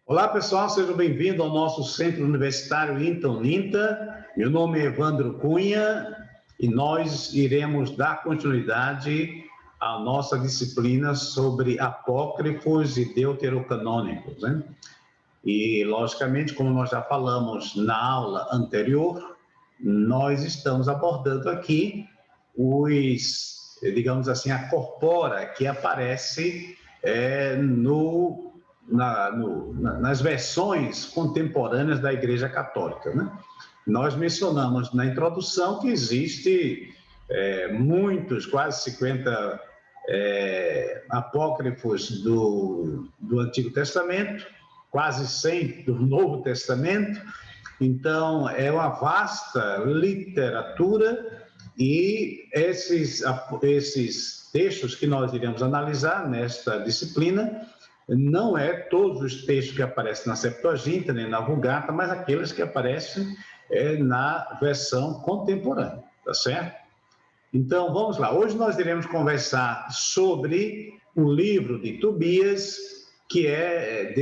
Olá, pessoal, sejam bem-vindos ao nosso Centro Universitário Inton-Linta. Meu nome é Evandro Cunha e nós iremos dar continuidade à nossa disciplina sobre apócrifos e deuterocanônicos, né? E, logicamente, como nós já falamos na aula anterior, nós estamos abordando aqui os, digamos assim, a corpora que aparece nas versões contemporâneas da Igreja Católica, né? Nós mencionamos na introdução que existe muitos, quase 50 apócrifos do Antigo Testamento, quase 100 do Novo Testamento. Então, é uma vasta literatura e esses textos que nós iremos analisar nesta disciplina não é todos os textos que aparecem na Septuaginta nem na Vulgata, mas aqueles que aparecem na versão contemporânea, tá certo? Então, vamos lá. Hoje nós iremos conversar sobre o livro de Tobias, que é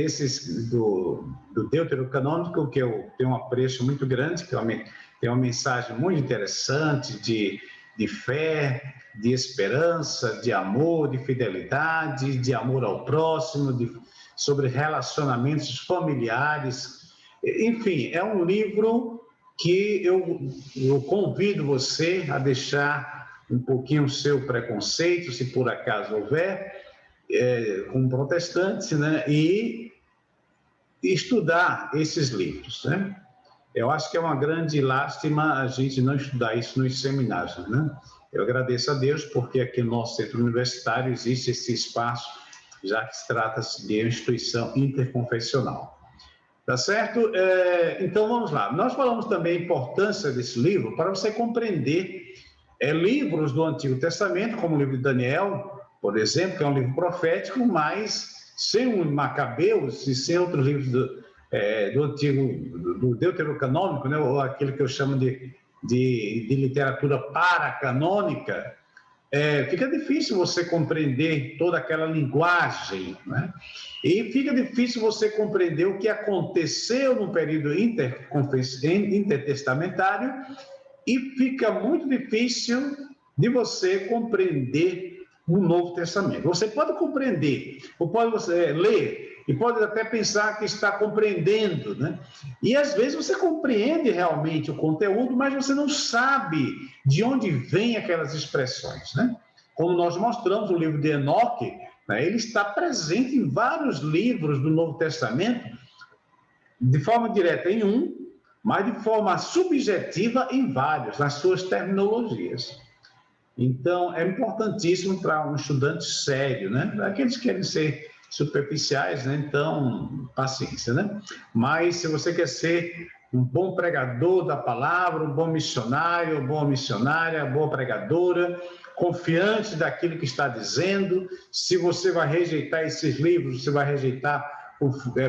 do Deuterocanônico, que eu tenho um apreço muito grande, que tem uma mensagem muito interessante de fé, de esperança, de amor, de fidelidade, de amor ao próximo, sobre relacionamentos familiares. Enfim, é um livro que eu convido você a deixar um pouquinho o seu preconceito, se por acaso houver, como protestante, né, e estudar esses livros, né? Eu acho que é uma grande lástima a gente não estudar isso nos seminários, né? Eu agradeço a Deus porque aqui no nosso centro universitário existe esse espaço, já que se trata-se de uma instituição interconfessional. Tá certo? Então, vamos lá. Nós falamos também da importância desse livro para você compreender livros do Antigo Testamento, como o livro de Daniel, por exemplo, que é um livro profético, mas sem o Macabeus e sem outros livros do Antigo, do Deuterocanônico, né, ou aquele que eu chamo de literatura paracanônica, fica difícil você compreender toda aquela linguagem, né? E fica difícil você compreender o que aconteceu no período intertestamentário e fica muito difícil de você compreender o Novo Testamento. Você pode compreender, ou pode você ler, e pode até pensar que está compreendendo, né? E às vezes você compreende realmente o conteúdo, mas você não sabe de onde vêm aquelas expressões, né? Como nós mostramos o livro de Enoque, né, ele está presente em vários livros do Novo Testamento, de forma direta em um, mas de forma subjetiva em vários, nas suas terminologias. Então, é importantíssimo para um estudante sério, né? Aqueles que querem ser superficiais, né? Então, paciência, né? Mas se você quer ser um bom pregador da palavra, um bom missionário, boa missionária, boa pregadora, confiante daquilo que está dizendo, se você vai rejeitar esses livros, você vai rejeitar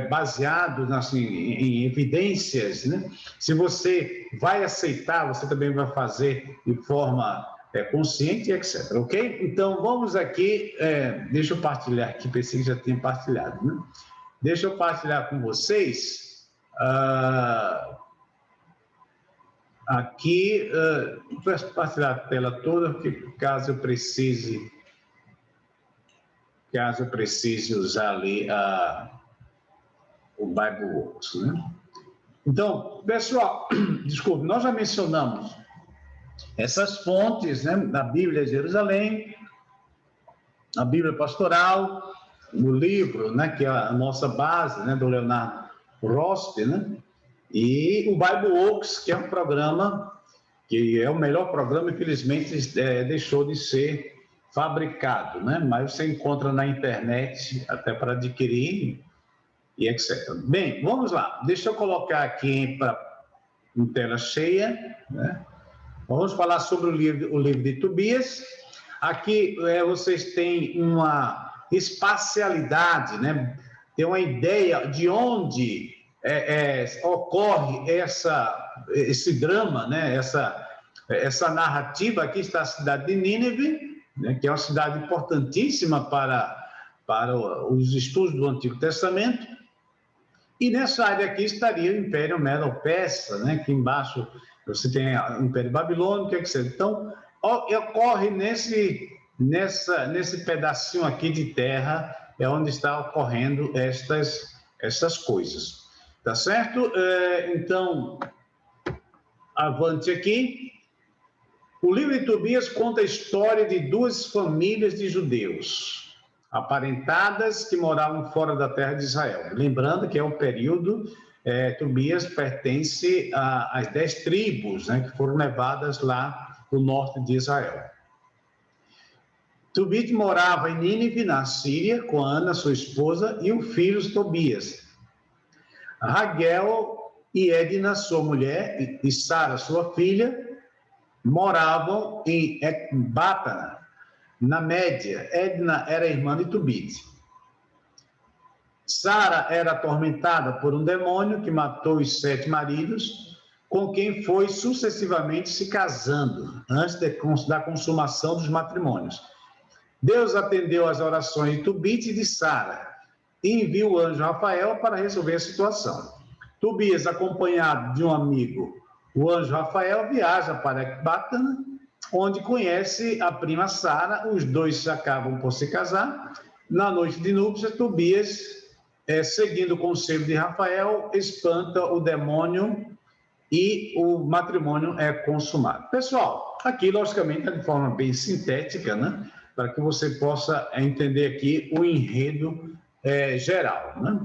baseado assim, em evidências, né? Se você vai aceitar, você também vai fazer de forma consciente, etc. Ok? Então, vamos aqui, deixa eu partilhar aqui, pensei que já tinha partilhado, né? Deixa eu partilhar com vocês aqui, vou partilhar a tela toda, porque caso eu precise usar ali o Bibleworks, né? Então, pessoal, desculpe, nós já mencionamos essas fontes, né, da Bíblia de Jerusalém, a Bíblia Pastoral, o livro, né, que é a nossa base, né, do Leonardo Rosp, né, e o Bibleworks, que é um programa que é o melhor programa, infelizmente deixou de ser fabricado, né, mas você encontra na internet até para adquirir e etc. Bem, vamos lá. Deixa eu colocar aqui em tela cheia, né? Vamos falar sobre o livro de Tobias. Aqui vocês têm uma espacialidade, né? Tem uma ideia de onde ocorre esse drama, né? Essa narrativa. Aqui está a cidade de Nínive, né? Que é uma cidade importantíssima para os estudos do Antigo Testamento. E nessa área aqui estaria o Império Medo-Persa, né? Aqui embaixo você tem o Império Babilônico, etc. Então, ocorre nesse pedacinho aqui de terra, é onde está ocorrendo estas coisas. Tá certo? Então, avante aqui. O livro de Tobias conta a história de duas famílias de judeus, aparentadas, que moravam fora da terra de Israel. Lembrando que é um período, Tobias pertence às 10 tribos, né, que foram levadas lá do norte de Israel. Tobias morava em Nínive, na Síria, com Ana, sua esposa, e os filhos Tobias. Raguel e Edna, sua mulher, e Sara, sua filha, moravam em Ecbatana, na Média. Edna era irmã de Tobias. Sara era atormentada por um demônio que matou os 7 maridos, com quem foi sucessivamente se casando, antes da consumação dos matrimônios. Deus atendeu às orações de Tobias e de Sara, e enviou o anjo Rafael para resolver a situação. Tobias, acompanhado de um amigo, o anjo Rafael, viaja para Ecbatana, onde conhece a prima Sara. Os dois acabam por se casar. Na noite de núpcias, Tobias, seguindo o conselho de Rafael, espanta o demônio e o matrimônio é consumado. Pessoal, aqui, logicamente, de forma bem sintética, né? Para que você possa entender aqui o enredo geral, né?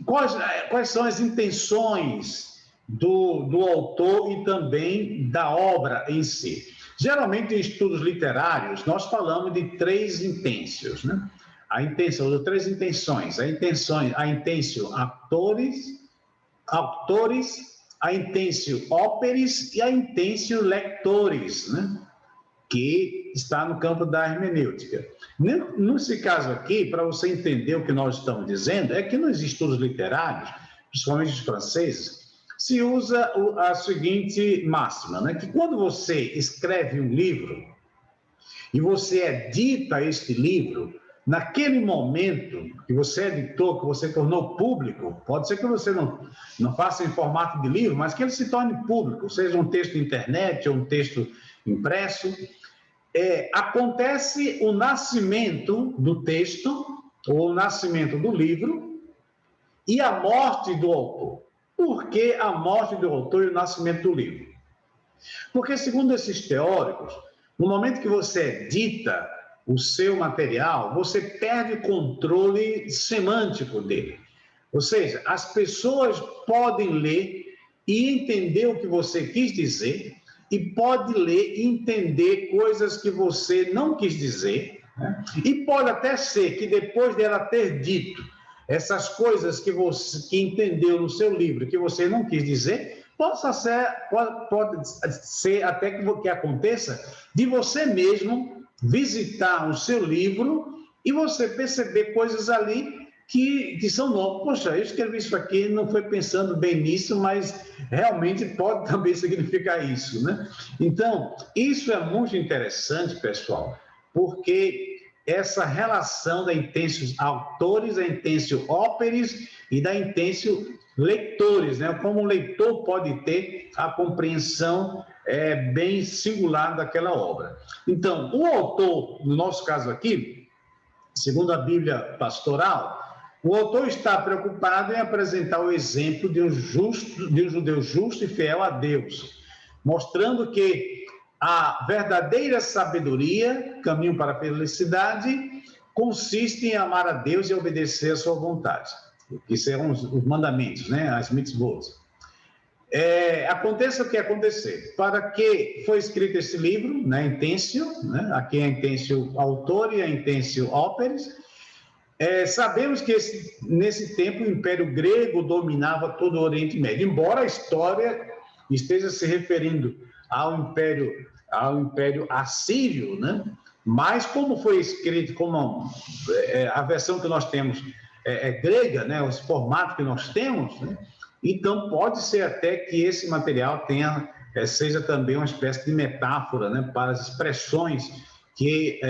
Quais são as intenções do autor e também da obra em si? Geralmente, em estudos literários, nós falamos de 3 intêncios, né? A intenção, de 3 intenções. A intêncio autores, a intêncio operis e a intêncio lectores, né? Que está no campo da hermenêutica. Nesse caso aqui, para você entender o que nós estamos dizendo, é que nos estudos literários, principalmente os franceses, se usa a seguinte máxima, né? Que quando você escreve um livro e você edita este livro, naquele momento que você editou, que você tornou público, pode ser que você não faça em formato de livro, mas que ele se torne público, seja um texto na internet ou um texto impresso, acontece o nascimento do texto, ou o nascimento do livro, e a morte do autor. Por que a morte do autor e o nascimento do livro? Porque, segundo esses teóricos, no momento que você edita o seu material, você perde o controle semântico dele. Ou seja, as pessoas podem ler e entender o que você quis dizer, e pode ler e entender coisas que você não quis dizer, né? E pode até ser que depois dela ter dito essas coisas que você entendeu no seu livro, que você não quis dizer, pode ser até que aconteça de você mesmo visitar o seu livro e você perceber coisas ali que são novas. Poxa, eu escrevi isso aqui, não foi pensando bem nisso, mas realmente pode também significar isso, né? Então, isso é muito interessante, pessoal, porque essa relação da intêncio autores, da intêncio operis e da intêncio leitores, né? Como o leitor pode ter a compreensão bem singular daquela obra. Então, o autor, no nosso caso aqui, segundo a Bíblia Pastoral, o autor está preocupado em apresentar o exemplo de um judeu justo e fiel a Deus, mostrando que a verdadeira sabedoria, caminho para a felicidade, consiste em amar a Deus e obedecer a sua vontade, que serão os mandamentos, né? As mitzvot. Aconteça o que acontecer. Para que foi escrito esse livro, né? Intêncio, né? Aqui é intêncio autor e é intêncio operis. Sabemos que nesse tempo o Império Grego dominava todo o Oriente Médio, embora a história esteja se referindo ao Império Assírio, né? Mas como foi escrito, como a versão que nós temos grega, né? Os formatos que nós temos, né? Então pode ser até que esse material seja também uma espécie de metáfora, né? Para as expressões que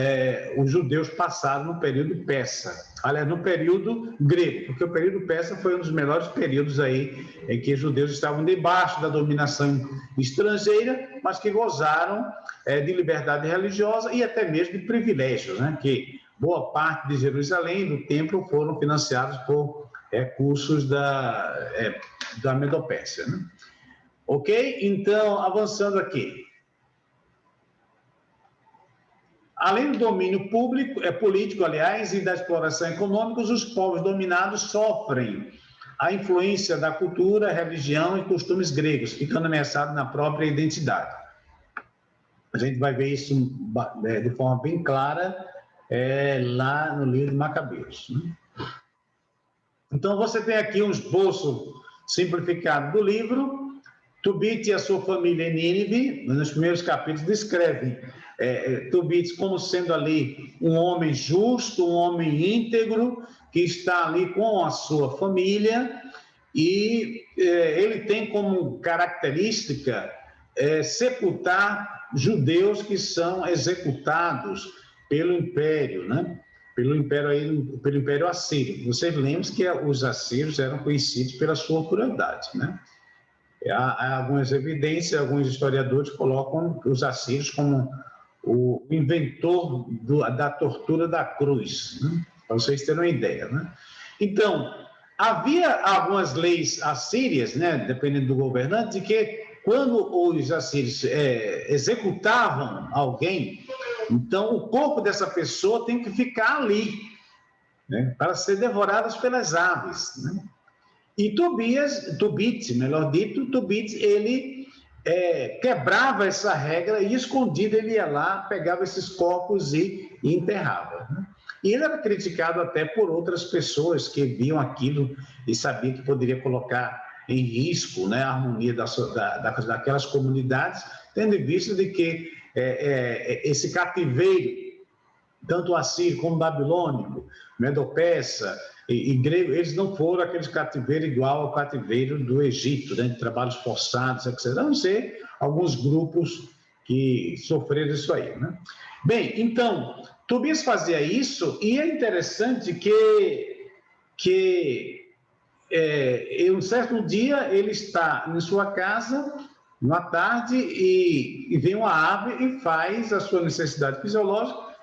os judeus passaram no período persa, aliás, no período grego, porque o período persa foi um dos melhores períodos aí em que os judeus estavam debaixo da dominação estrangeira, mas que gozaram de liberdade religiosa e até mesmo de privilégios, né? Que boa parte de Jerusalém, do templo, foram financiados por recursos da Medopérsia, né? Ok? Então, avançando aqui. Além do domínio político, aliás, e da exploração econômica, os povos dominados sofrem a influência da cultura, religião e costumes gregos, ficando ameaçados na própria identidade. A gente vai ver isso de forma bem clara lá no livro de Macabeus, né? Então, você tem aqui um esboço simplificado do livro. Tobit e a sua família em Nínive, nos primeiros capítulos, descrevem Tobit como sendo ali um homem justo, um homem íntegro, que está ali com a sua família, e ele tem como característica sepultar judeus que são executados pelo Império, né? Pelo Império Assírio. Vocês lembram que os assírios eram conhecidos pela sua crueldade, né? Há algumas evidências, alguns historiadores colocam os assírios como o inventor da tortura da cruz, né? Para vocês terem uma ideia, né? Então, havia algumas leis assírias, né, dependendo do governante, de que quando os assírios executavam alguém, então o corpo dessa pessoa tem que ficar ali, né, para ser devorado pelas aves, né? E Tobit, melhor dito, Tobit, ele quebrava essa regra e escondido ele ia lá, pegava esses corpos e enterrava, né? E ele era criticado até por outras pessoas que viam aquilo e sabiam que poderia colocar em risco, né, a harmonia daquelas comunidades, tendo em vista de que esse cativeiro, tanto assírio como babilônico, medo-persa e grego, eles não foram aqueles cativeiros igual ao cativeiro do Egito, né, de trabalhos forçados, etc. A não ser alguns grupos que sofreram isso aí, né? Bem, então, Tobias fazia isso, e é interessante que um certo dia ele está em sua casa, uma tarde, e vem uma ave e faz a sua necessidade fisiológica,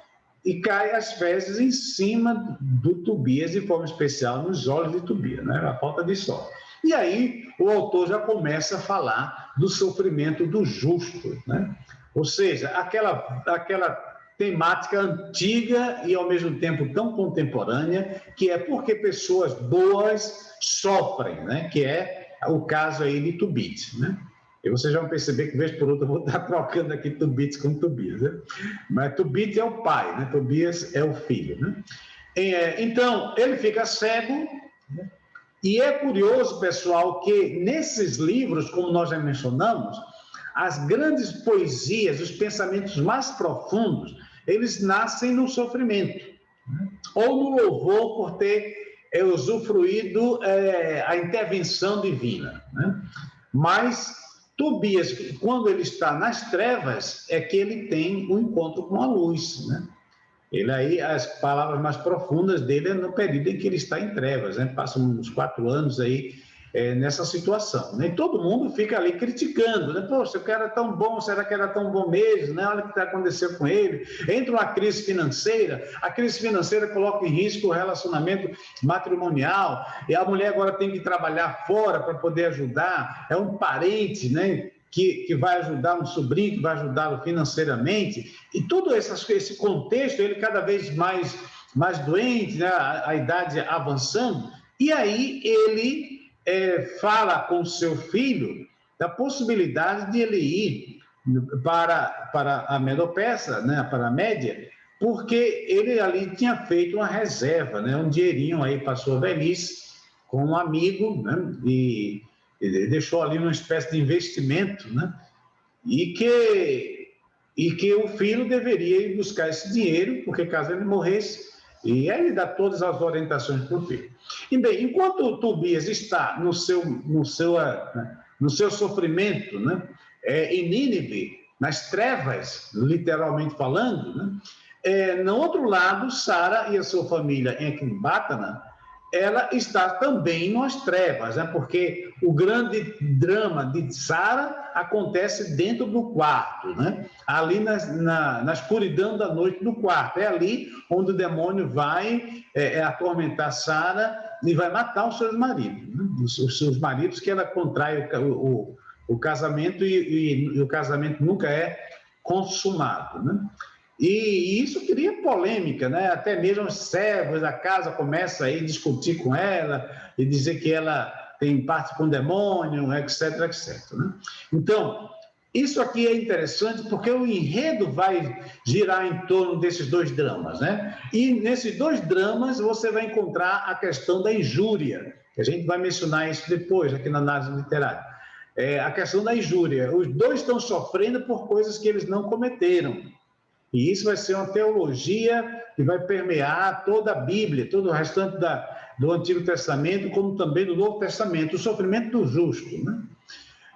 e cai as fezes em cima do Tobias, de forma especial nos olhos de Tobias, né? A falta de sol. E aí o autor já começa a falar do sofrimento do justo, né? Ou seja, aquela temática antiga e ao mesmo tempo tão contemporânea, que é porque pessoas boas sofrem, né? Que é o caso aí de Tobit, né? E vocês vão perceber que, vez por outra, eu vou estar trocando aqui Tobit com Tobias, né? Mas Tobit é o pai, né? Tobias é o filho, né? Então, ele fica cego, né? E é curioso, pessoal, que nesses livros, como nós já mencionamos, as grandes poesias, os pensamentos mais profundos, eles nascem no sofrimento, né? Ou no louvor por ter usufruído a intervenção divina, né? Mas Tobias, quando ele está nas trevas, é que ele tem um encontro com a luz, né? Ele aí, as palavras mais profundas dele é no período em que ele está em trevas, né? Passam uns 4 anos aí nessa situação, né? E todo mundo fica ali criticando, né? Poxa, o cara é tão bom, será que era tão bom mesmo, né? Olha o que está acontecendo com ele. Entra uma crise financeira, a crise financeira coloca em risco o relacionamento matrimonial, e a mulher agora tem que trabalhar fora para poder ajudar, é um parente, né, que vai ajudar, um sobrinho que vai ajudá-lo financeiramente, e todo esse contexto, ele cada vez mais doente, né, a idade avançando, e aí ele fala com seu filho da possibilidade de ele ir para a Medo-Persa, né, para a Média, porque ele ali tinha feito uma reserva, né, um dinheirinho aí para sua velhice, com um amigo, né, e deixou ali uma espécie de investimento, né, e que o filho deveria ir buscar esse dinheiro, porque caso ele morresse, e aí ele dá todas as orientações para o filho. E bem, enquanto o Tobias está no seu sofrimento, né, em Nínive, nas trevas, literalmente falando, né? No outro lado, Sara e a sua família em Ecbatana, ela está também nas trevas, né? Porque o grande drama de Sara acontece dentro do quarto, né? Ali na escuridão da noite do quarto. É ali onde o demônio vai atormentar Sara e vai matar os seus maridos, né? Os seus maridos que ela contrai o casamento e o casamento nunca é consumado, né? E isso cria polêmica, né? Até mesmo os servos da casa começam a discutir com ela e dizer que ela tem parte com o demônio, etc, etc. Né? Então, isso aqui é interessante porque o enredo vai girar em torno desses dois dramas, né? E nesses dois dramas você vai encontrar a questão da injúria, que a gente vai mencionar isso depois aqui na análise literária. A questão da injúria. Os dois estão sofrendo por coisas que eles não cometeram. E isso vai ser uma teologia que vai permear toda a Bíblia, todo o restante do Antigo Testamento, como também do Novo Testamento, o sofrimento do justo, né?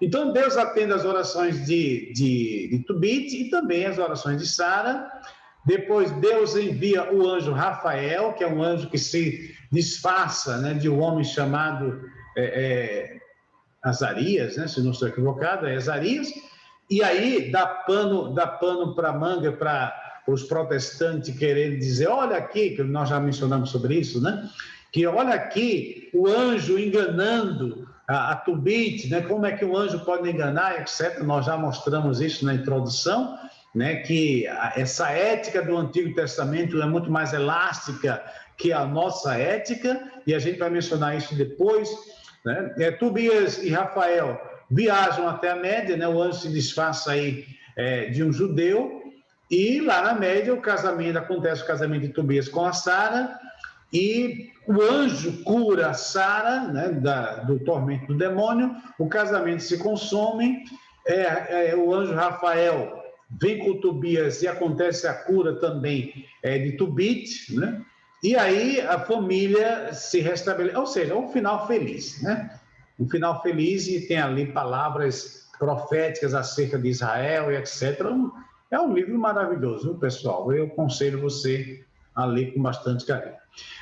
Então, Deus atende às orações de Tobit e também às orações de Sara. Depois, Deus envia o anjo Rafael, que é um anjo que se disfarça, né, de um homem chamado Azarias, né, se não estou equivocado, é Azarias. E aí dá pano para manga para os protestantes quererem dizer, olha aqui, que nós já mencionamos sobre isso, né? Que olha aqui o anjo enganando a Tobit, né? Como é que o anjo pode enganar, etc. Nós já mostramos isso na introdução, né? Que essa ética do Antigo Testamento é muito mais elástica que a nossa ética, e a gente vai mencionar isso depois, né? Tobias e Rafael viajam até a Média, né? O anjo se disfarça aí de um judeu, e lá na Média acontece o casamento de Tobias com a Sara, e o anjo cura a Sara, né, do tormento do demônio, o casamento se consome, o anjo Rafael vem com Tobias e acontece a cura também de Tobit, né? E aí a família se restabelece, ou seja, um final feliz, né? Um final feliz, e tem ali palavras proféticas acerca de Israel e etc. É um livro maravilhoso, viu, pessoal? Eu aconselho você a ler com bastante carinho.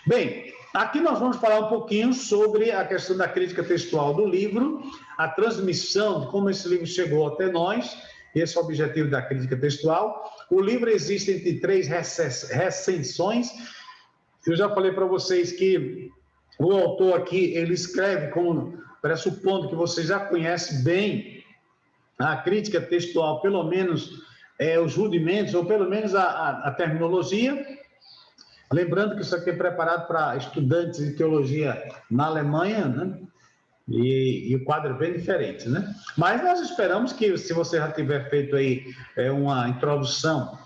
Bem, aqui nós vamos falar um pouquinho sobre a questão da crítica textual do livro, a transmissão de como esse livro chegou até nós. Esse é o objetivo da crítica textual. O livro existe entre 3 recensões. Eu já falei para vocês que o autor aqui, ele escreve como pressupondo que você já conhece bem a crítica textual, pelo menos os rudimentos, ou pelo menos a terminologia. Lembrando que isso aqui é preparado para estudantes de teologia na Alemanha, né? E o quadro é bem diferente, né? Mas nós esperamos que, se você já tiver feito aí uma introdução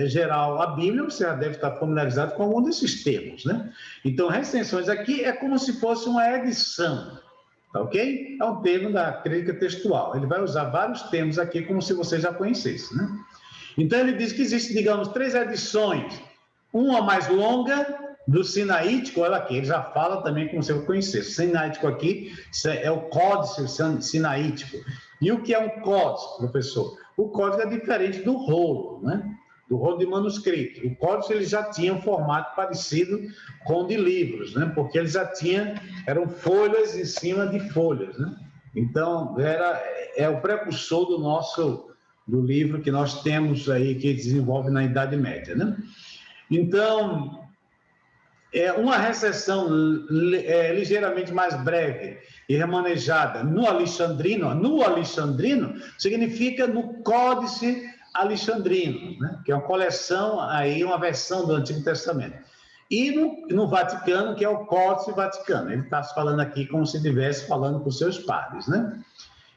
geral à Bíblia, você já deve estar familiarizado com algum desses termos, né? Então, recensões aqui é como se fosse uma edição, tá ok? É um termo da crítica textual. Ele vai usar vários termos aqui como se você já conhecesse, né? Então, ele diz que existem, digamos, 3 edições. Uma mais longa, do Sinaítico, olha aqui, ele já fala também como se eu conhecesse. Sinaítico aqui é o códice sinaítico. E o que é um códice, professor? O códice é diferente do rolo, né? Do rolo de manuscrito. O códice ele já tinha um formato parecido com o de livros, né? Porque eles já eram folhas em cima de folhas, né? Então, é o precursor do livro que nós temos aí, que desenvolve na Idade Média, né? Então, uma recessão ligeiramente mais breve e remanejada no alexandrino significa no Códice Alexandrino, né? Que é uma coleção, aí, uma versão do Antigo Testamento. E no Vaticano, que é o Códice Vaticano. Ele está falando aqui como se estivesse falando com seus pares, né?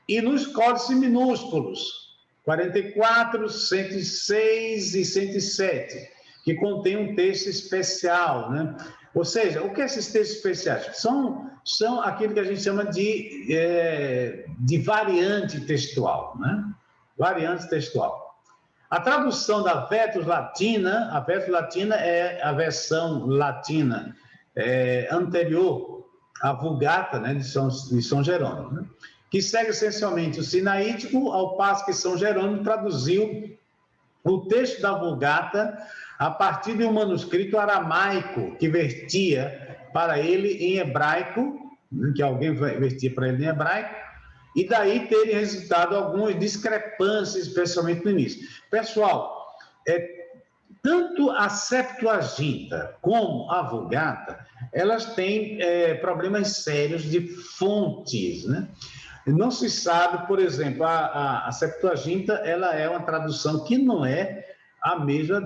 E nos códices minúsculos, 44, 106 e 107, que contém um texto especial, né? Ou seja, o que é esses textos especiais? São aquilo que a gente chama de variante textual, né? Variante textual. A tradução da Vetus Latina, a Vetus Latina é a versão latina anterior à Vulgata, né, de São Jerônimo, né? que segue essencialmente o sinaítico, ao passo que São Jerônimo traduziu o texto da Vulgata a partir de um manuscrito aramaico que vertia para ele em hebraico, que alguém vertia para ele em hebraico, e daí terem resultado algumas discrepâncias, especialmente no início. Pessoal, tanto a Septuaginta como a Vulgata, elas têm problemas sérios de fontes, né? Não se sabe, por exemplo, a Septuaginta, ela é uma tradução que não é a mesma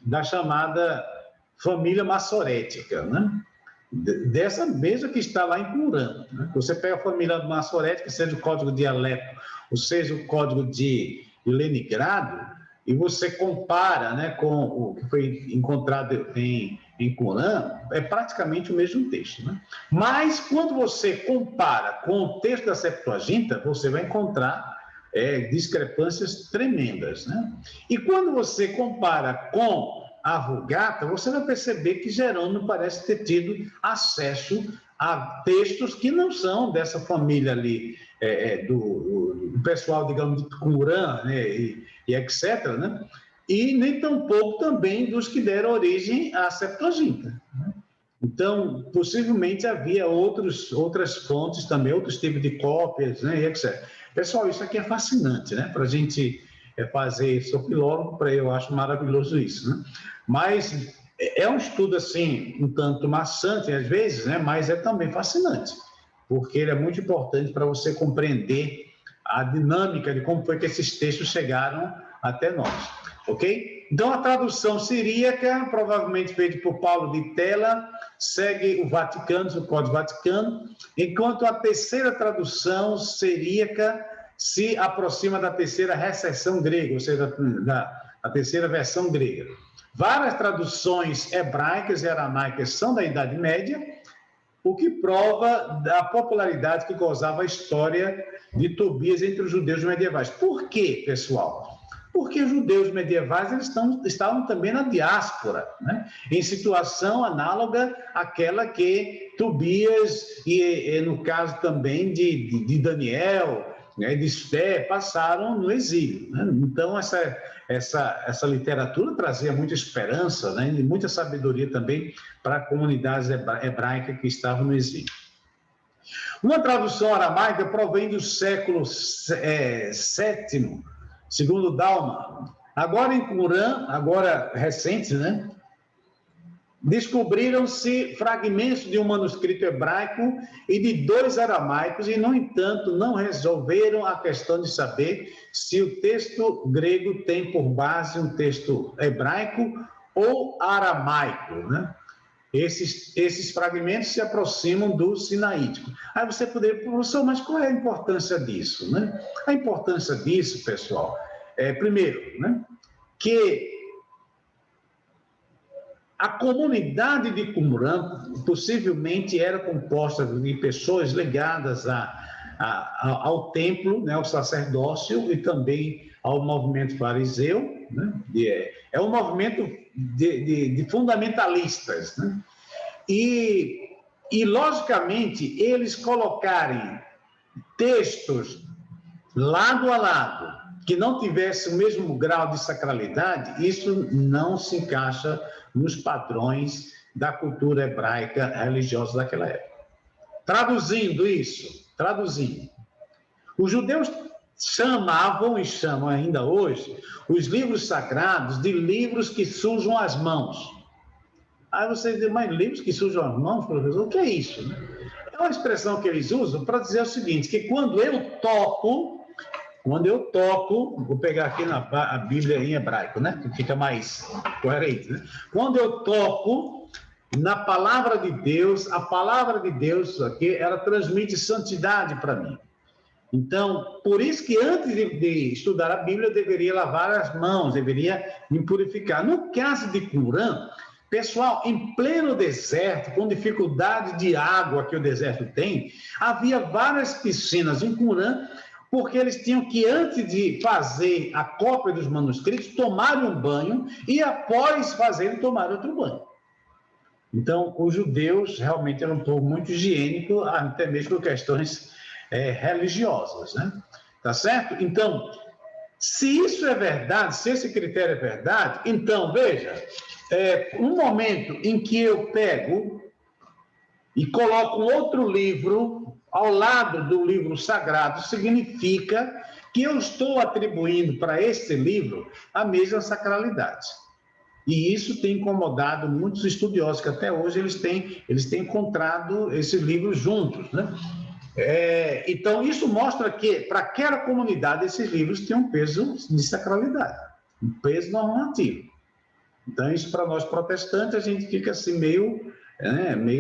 da chamada família massorética, né? Dessa mesma que está lá em Qumran, né? Você pega a família massorética, seja o código de Alepo, ou seja o código de Leningrado, e você compara, né, com o que foi encontrado em Qumran, é praticamente o mesmo texto, né? Mas quando você compara com o texto da Septuaginta, você vai encontrar discrepâncias tremendas, né? E quando você compara com a Vulgata, você vai perceber que Jerônimo parece ter tido acesso a textos que não são dessa família ali, do pessoal, digamos, de Qumran, né, e etc., né? E nem tampouco também dos que deram origem à Septuaginta, né? Então, possivelmente havia outras fontes também, outros tipos de cópias, né, e etc. Pessoal, isso aqui é fascinante, né? Para a gente fazer, sou filólogo, eu acho maravilhoso isso, né? Mas é um estudo, assim, um tanto maçante às vezes, né? Mas é também fascinante, porque ele é muito importante para você compreender a dinâmica de como foi que esses textos chegaram até nós, ok? Então, a tradução siríaca, provavelmente feita por Paulo de Tella, segue o Vaticano, o Código Vaticano, enquanto a terceira tradução siríaca se aproxima da terceira recessão grega, ou seja, da terceira versão grega. Várias traduções hebraicas e aramaicas são da Idade Média, o que prova a popularidade que gozava a história de Tobias entre os judeus medievais. Por quê, pessoal? Porque os judeus medievais eles estavam também na diáspora, né? Em situação análoga àquela que Tobias e no caso também de Daniel, né, de Esther, passaram no exílio, né? Então, essa literatura trazia muita esperança, né, e muita sabedoria também para a comunidade hebraica que estavam no exílio. Uma tradução aramaica provém do século VII, segundo Dalman. Agora em Qumran, agora recente, né? Descobriram-se fragmentos de um manuscrito hebraico e de 2 aramaicos e, no entanto, não resolveram a questão de saber se o texto grego tem por base um texto hebraico ou aramaico, né? Esses fragmentos se aproximam do sinaítico. Aí você poderia, professor, mas qual é a importância disso, né? A importância disso, pessoal, primeiro, né, que a comunidade de Qumran possivelmente era composta de pessoas ligadas ao templo, né, ao sacerdócio e também ao movimento fariseu, né? É um movimento de fundamentalistas, né? E, logicamente, eles colocarem textos lado a lado que não tivesse o mesmo grau de sacralidade, isso não se encaixa nos padrões da cultura hebraica religiosa daquela época. Traduzindo, os judeus chamavam e chamam ainda hoje os livros sagrados de livros que sujam as mãos. Aí você diz, mas livros que sujam as mãos, professor, o que é isso, né? É uma expressão que eles usam para dizer o seguinte, que quando eu toco, vou pegar aqui a Bíblia em hebraico, né? Que fica mais coerente, né? Quando eu toco na palavra de Deus, a palavra de Deus aqui, ela transmite santidade para mim. Então, por isso que antes de estudar a Bíblia, eu deveria lavar as mãos, deveria me purificar. No caso de Qumran, pessoal, em pleno deserto, com dificuldade de água que o deserto tem, havia várias piscinas em Qumran, porque eles tinham que, antes de fazer a cópia dos manuscritos, tomar um banho e, após fazerem, tomar outro banho. Então, os judeus realmente eram um povo muito higiênico, até mesmo por questões religiosas, né? Tá certo? Então, se isso é verdade, se esse critério é verdade, então, veja, um momento em que eu pego e coloco um outro livro ao lado do livro sagrado, significa que eu estou atribuindo para esse livro a mesma sacralidade. E isso tem incomodado muitos estudiosos, que até hoje eles têm encontrado esses livros juntos, né? Então, isso mostra que, para aquela comunidade, esses livros têm um peso de sacralidade, um peso normativo. Então, isso para nós protestantes, a gente fica assim meio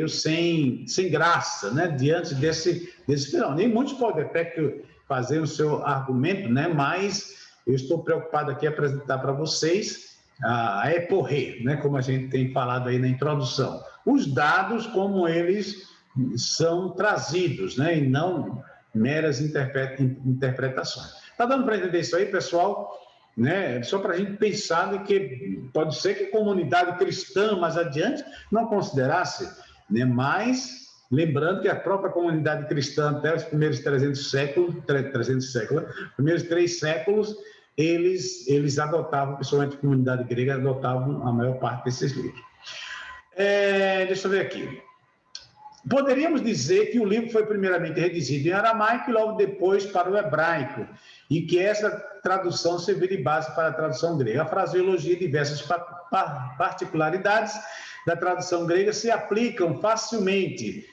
sem graça, né? Diante desse final. Nem muitos podem até fazer o seu argumento, né? Mas eu estou preocupado aqui em apresentar para vocês a eporrê, né? Como a gente tem falado aí na introdução. Os dados como eles são trazidos, né? E não meras interpretações. Está dando para entender isso aí, pessoal? Né? Só para a gente pensar de que pode ser que a comunidade cristã mais adiante não considerasse, né? Mas lembrando que a própria comunidade cristã até os primeiros 300 séculos, primeiros 3 séculos, eles adotavam, principalmente a comunidade grega, adotavam a maior parte desses livros. Deixa eu ver aqui. Poderíamos dizer que o livro foi primeiramente redigido em aramaico e logo depois para o hebraico, e que essa tradução serviu de base para a tradução grega. A fraseologia e diversas particularidades da tradução grega se aplicam facilmente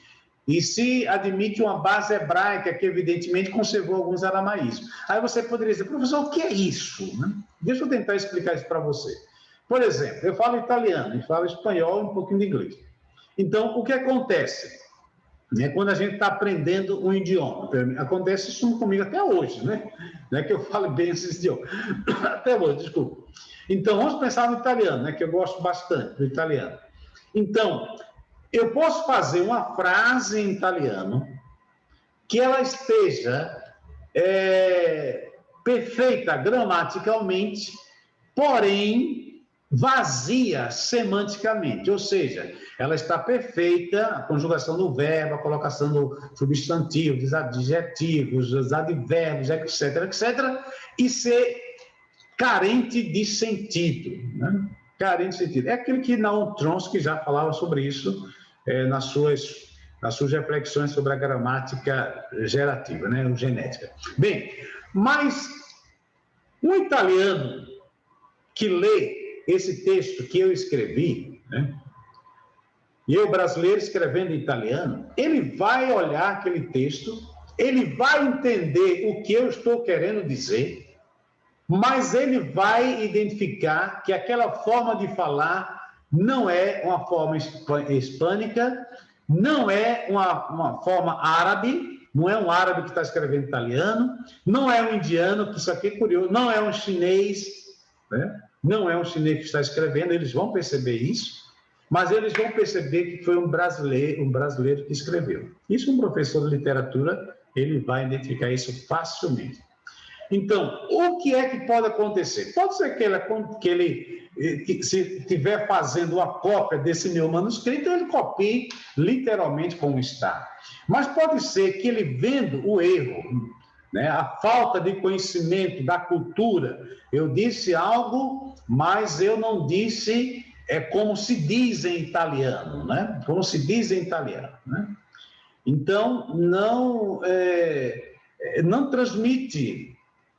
e se admite uma base hebraica que, evidentemente, conservou alguns aramaísmos. Aí você poderia dizer, professor, o que é isso? Deixa eu tentar explicar isso para você. Por exemplo, eu falo italiano, eu falo espanhol e um pouquinho de inglês. Então, o que acontece? Quando a gente está aprendendo um idioma, acontece isso comigo até hoje, né? Não é que eu falo bem esse idioma, até hoje, desculpa. Então, vamos pensar no italiano, né? Que eu gosto bastante do italiano. Então, eu posso fazer uma frase em italiano que ela esteja perfeita gramaticalmente, porém vazia semanticamente, ou seja, ela está perfeita, a conjugação do verbo, a colocação do substantivo, dos adjetivos, dos advérbios, etc., e ser carente de sentido, né? Carente de sentido. É aquilo que Noam Chomsky já falava sobre isso nas suas reflexões sobre a gramática gerativa, né? Genética. Bem, mas um italiano que lê esse texto que eu escrevi, né? E eu, brasileiro, escrevendo em italiano, ele vai olhar aquele texto, ele vai entender o que eu estou querendo dizer, mas ele vai identificar que aquela forma de falar não é uma forma hispânica, não é uma forma árabe, não é um árabe que está escrevendo italiano, não é um indiano, que isso aqui é curioso, não é um chinês, né? Não é um chinês que está escrevendo, eles vão perceber isso, mas eles vão perceber que foi um brasileiro que escreveu. Isso um professor de literatura, ele vai identificar isso facilmente. Então, o que é que pode acontecer? Pode ser que se estiver fazendo uma cópia desse meu manuscrito, ele copie literalmente como está. Mas pode ser que ele, vendo o erro, né, a falta de conhecimento da cultura, eu disse algo, mas eu não disse como se diz em italiano, né? Como se diz em italiano, né? Então, não transmite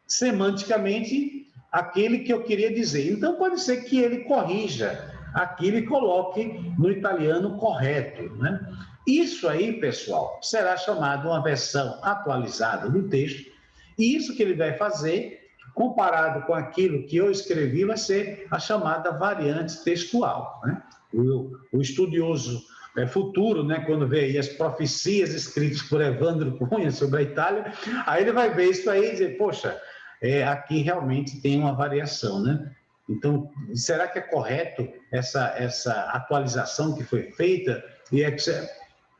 semanticamente aquele que eu queria dizer. Então, pode ser que ele corrija aquilo e coloque no italiano correto, né? Isso aí, pessoal, será chamado uma versão atualizada do texto, e isso que ele vai fazer, comparado com aquilo que eu escrevi, vai ser a chamada variante textual, né? O estudioso futuro, né, quando vê aí as profecias escritas por Evandro Cunha sobre a Itália, aí ele vai ver isso aí e dizer, poxa, aqui realmente tem uma variação, né? Então, será que é correto essa atualização que foi feita? E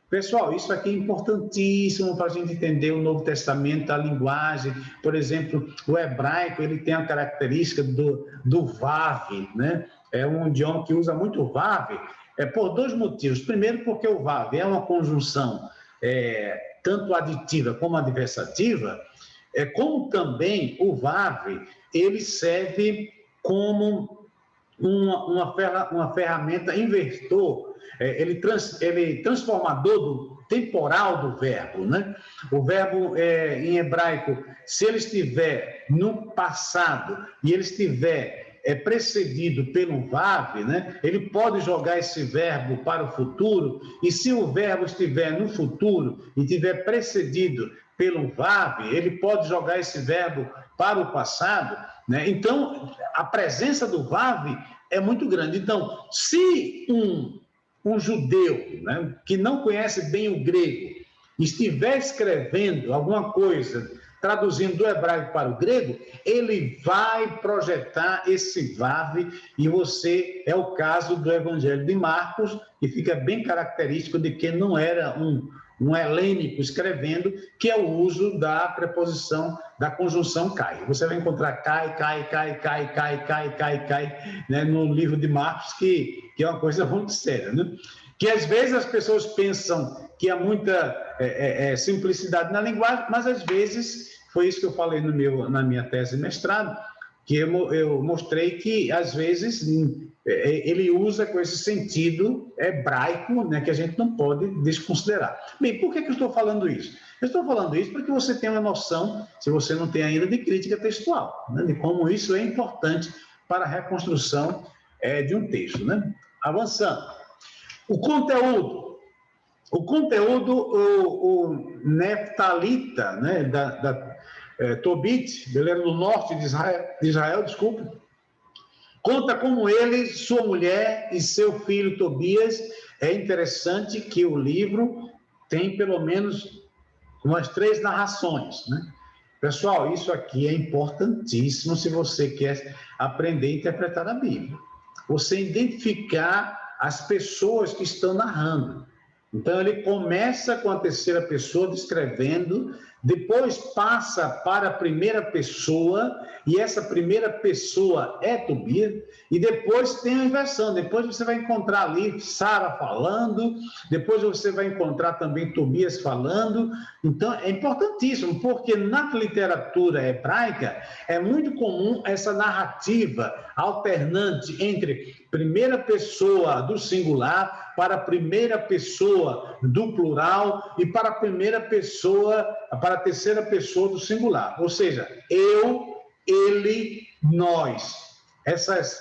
pessoal, isso aqui é importantíssimo para a gente entender o Novo Testamento, a linguagem. Por exemplo, o hebraico, ele tem a característica do vav, né? é um idioma que usa muito o VAV, por dois motivos. Primeiro, porque o VAV é uma conjunção tanto aditiva como adversativa, como também o VAV, ele serve como uma ferramenta inversor, ele transformador temporal do verbo, né? O verbo em hebraico, se ele estiver no passado e ele estiver precedido pelo VAV, né? Ele pode jogar esse verbo para o futuro, e se o verbo estiver no futuro e estiver precedido pelo VAV, ele pode jogar esse verbo para o passado, né? Então, a presença do VAV é muito grande. Então, se um judeu, né, que não conhece bem o grego estiver escrevendo alguma coisa, traduzindo do hebraico para o grego, ele vai projetar esse VAV, e é o caso do Evangelho de Marcos, que fica bem característico de que não era um helênico escrevendo, que é o uso da preposição, da conjunção cai. Você vai encontrar cai, né, no livro de Marcos, que é uma coisa muito séria, né? Que às vezes as pessoas pensam que há muita simplicidade na linguagem, mas às vezes, foi isso que eu falei na minha tese de mestrado, que eu mostrei que às vezes ele usa com esse sentido hebraico, né, que a gente não pode desconsiderar. Bem, por que eu estou falando isso? Eu estou falando isso para que você tenha uma noção, se você não tem ainda, de crítica textual, né, de como isso é importante para a reconstrução de um texto, né? Avançando. O conteúdo, o neftalita, né, Tobit, ele era do norte de Israel, desculpe, conta como ele, sua mulher e seu filho Tobias. É interessante que o livro tem pelo menos umas 3 narrações, né? Pessoal, isso aqui é importantíssimo se você quer aprender a interpretar a Bíblia. Você identificar as pessoas que estão narrando. Então, ele começa com a terceira pessoa descrevendo, depois passa para a primeira pessoa, e essa primeira pessoa é Tobias, e depois tem a inversão. Depois você vai encontrar ali Sara falando, depois você vai encontrar também Tobias falando. Então, é importantíssimo, porque na literatura hebraica é muito comum essa narrativa alternante entre primeira pessoa do singular para a primeira pessoa do plural e para a terceira pessoa do singular. Ou seja, eu, ele, nós. Essas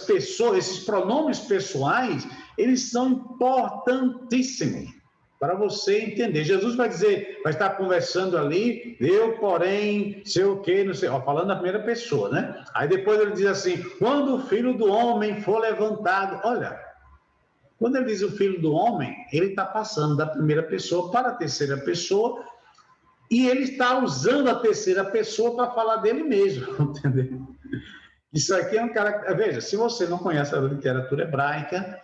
pessoas, esses pronomes pessoais, eles são importantíssimos para você entender. Jesus vai estar conversando ali, eu, porém, sei o quê, não sei, falando na primeira pessoa, né? Aí depois ele diz assim, quando o Filho do Homem for levantado, olha, quando ele diz o Filho do Homem, ele está passando da primeira pessoa para a terceira pessoa, e ele está usando a terceira pessoa para falar dele mesmo, entendeu? Isso aqui é um cara... Veja, se você não conhece a literatura hebraica,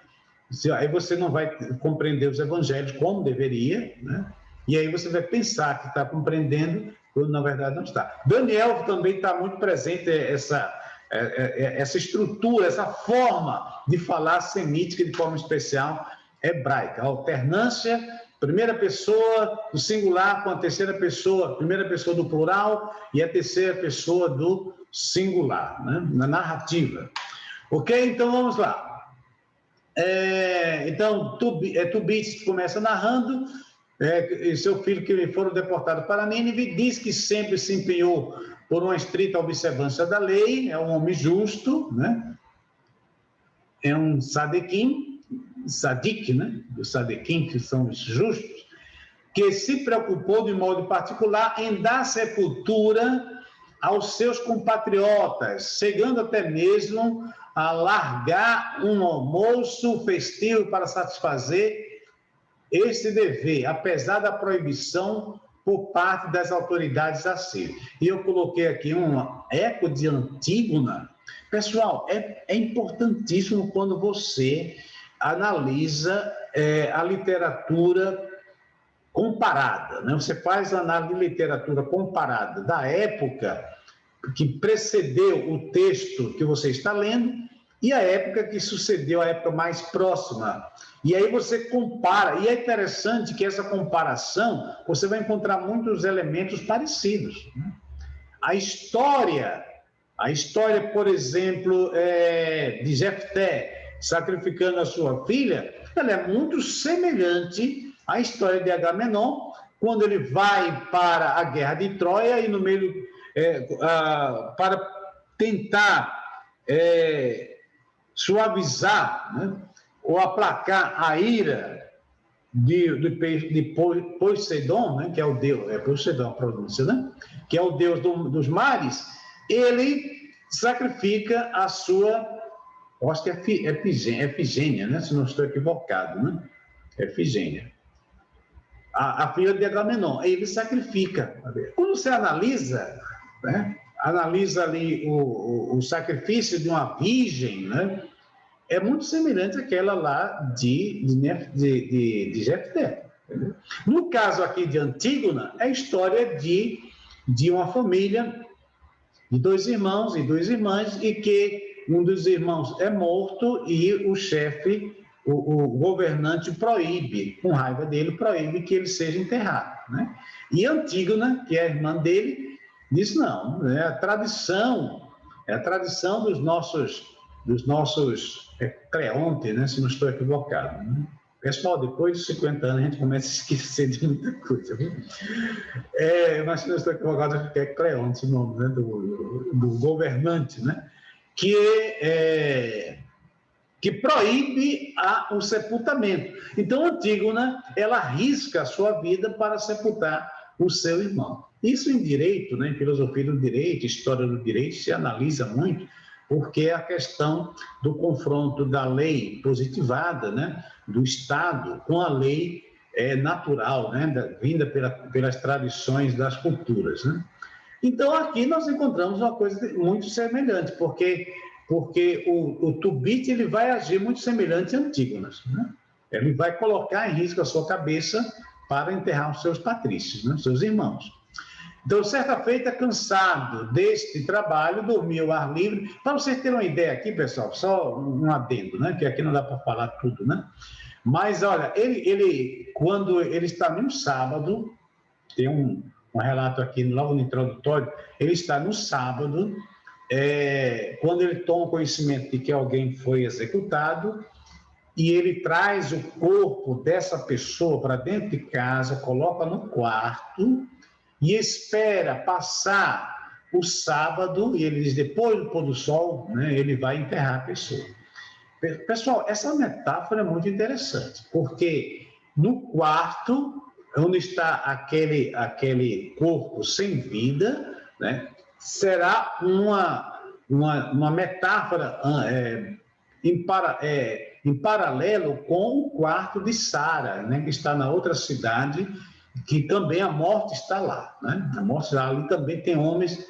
aí você não vai compreender os evangelhos como deveria, né? E aí você vai pensar que está compreendendo, quando na verdade não está. Daniel também está muito presente essa estrutura, essa forma de falar semítica de forma especial hebraica. A alternância, primeira pessoa do singular com a terceira pessoa, primeira pessoa do plural e a terceira pessoa do singular, né? Na narrativa. Ok? Então vamos lá. Então, Tobit começa narrando, seu filho que foram deportados para Nínive, diz que sempre se empenhou por uma estrita observância da lei, é um homem justo, né? É um sadik, né? Os sadiquim, que são os justos, que se preocupou de modo particular em dar sepultura aos seus compatriotas, chegando até mesmo a largar um almoço festivo para satisfazer esse dever, apesar da proibição por parte das autoridades assírias. E eu coloquei aqui um eco de Antígona. Pessoal, é importantíssimo quando você analisa a literatura comparada, né? Você faz a análise de literatura comparada da época, que precedeu o texto que você está lendo e a época que sucedeu, a época mais próxima. E aí você compara, e é interessante que essa comparação, você vai encontrar muitos elementos parecidos, né? A história, por exemplo, de Jefté sacrificando a sua filha, ela é muito semelhante à história de Agamenon, quando ele vai para a guerra de Troia e no meio, para tentar suavizar, né, ou aplacar a ira de Poseidon, né, que é o deus, Poseidon a pronúncia, né, que é o deus dos mares, ele sacrifica a sua, acho que é Efigênia, né, se não estou equivocado, né, Efigênia, a filha de Agamenon, ele sacrifica. Quando você analisa, né, analisa ali o sacrifício de uma virgem, né, é muito semelhante àquela lá de Jefté. No caso aqui de Antígona, é a história de uma família de 2 irmãos e 2 irmãs, e que um dos irmãos é morto e o chefe, o governante, proíbe, com raiva dele, proíbe que ele seja enterrado, né? E Antígona, que é a irmã dele, diz: não, é a tradição dos nossos Creonte, né, se não estou equivocado, né? Pessoal, depois de 50 anos a gente começa a esquecer de muita coisa, viu? Mas se não estou equivocado, acho que é Creonte o nome, né, do governante, né, que proíbe o sepultamento. Então, Antígona, ela arrisca a sua vida para sepultar o seu irmão. Isso em direito, né, em filosofia do direito, história do direito, se analisa muito, porque é a questão do confronto da lei positivada, né, do Estado, com a lei natural, né, vinda pelas tradições das culturas, né? Então, aqui nós encontramos uma coisa muito semelhante, porque o Tubit ele vai agir muito semelhante a Antígonas, né? Ele vai colocar em risco a sua cabeça para enterrar os seus patrícios, né, seus irmãos. Então, certa feita, cansado deste trabalho, dormiu ao ar livre. Para vocês terem uma ideia aqui, pessoal, só um adendo, né? Que aqui não dá para falar tudo, né? Mas, olha, quando ele está num sábado, tem um relato aqui logo no introdutório, ele está no sábado, quando ele toma conhecimento de que alguém foi executado, e ele traz o corpo dessa pessoa para dentro de casa, coloca no quarto e espera passar o sábado, e ele diz, depois do pôr do sol, né, ele vai enterrar a pessoa. Pessoal, essa metáfora é muito interessante, porque no quarto, onde está aquele corpo sem vida, né, será uma metáfora em paralelo com o quarto de Sara, né, que está na outra cidade, que também a morte está lá, né? A morte ali também tem homens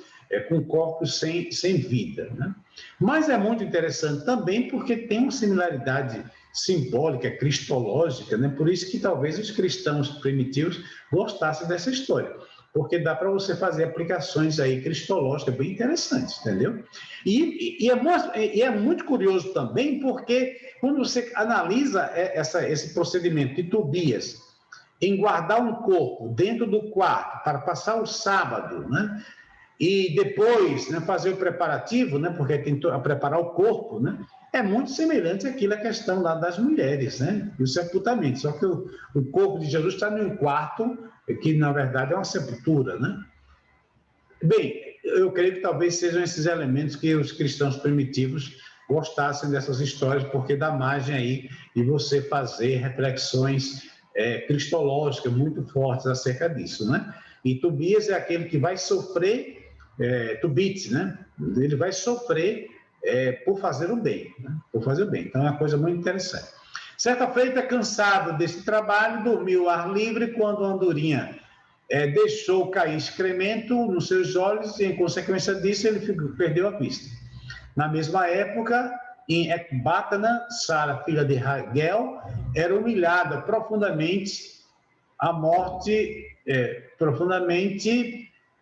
com corpos sem vida, né? Mas é muito interessante também porque tem uma similaridade simbólica, cristológica, né? Por isso que talvez os cristãos primitivos gostassem dessa história, porque dá para você fazer aplicações aí cristológicas bem interessantes, entendeu? E é muito curioso também porque quando você analisa esse procedimento de Tobias em guardar um corpo dentro do quarto para passar o sábado, né? E depois, né, fazer o preparativo, né, porque tem que preparar o corpo, né, é muito semelhante àquilo, a questão lá das mulheres, né, do sepultamento, só que o corpo de Jesus está num quarto que, na verdade, é uma sepultura, né. Bem, eu creio que talvez sejam esses elementos que os cristãos primitivos gostassem dessas histórias, porque dá margem aí de você fazer reflexões cristológicas muito fortes acerca disso, né? E Tobias é aquele que vai sofrer, Tubit, né? Ele vai sofrer por fazer o bem, né? Por fazer o bem. Então é uma coisa muito interessante. Certa feita, cansado desse trabalho, dormiu ao ar livre quando a andorinha deixou cair excremento nos seus olhos e, em consequência disso, ele perdeu a vista. Na mesma época, em Ecbatana, Sara, filha de Raguel, era humilhada profundamente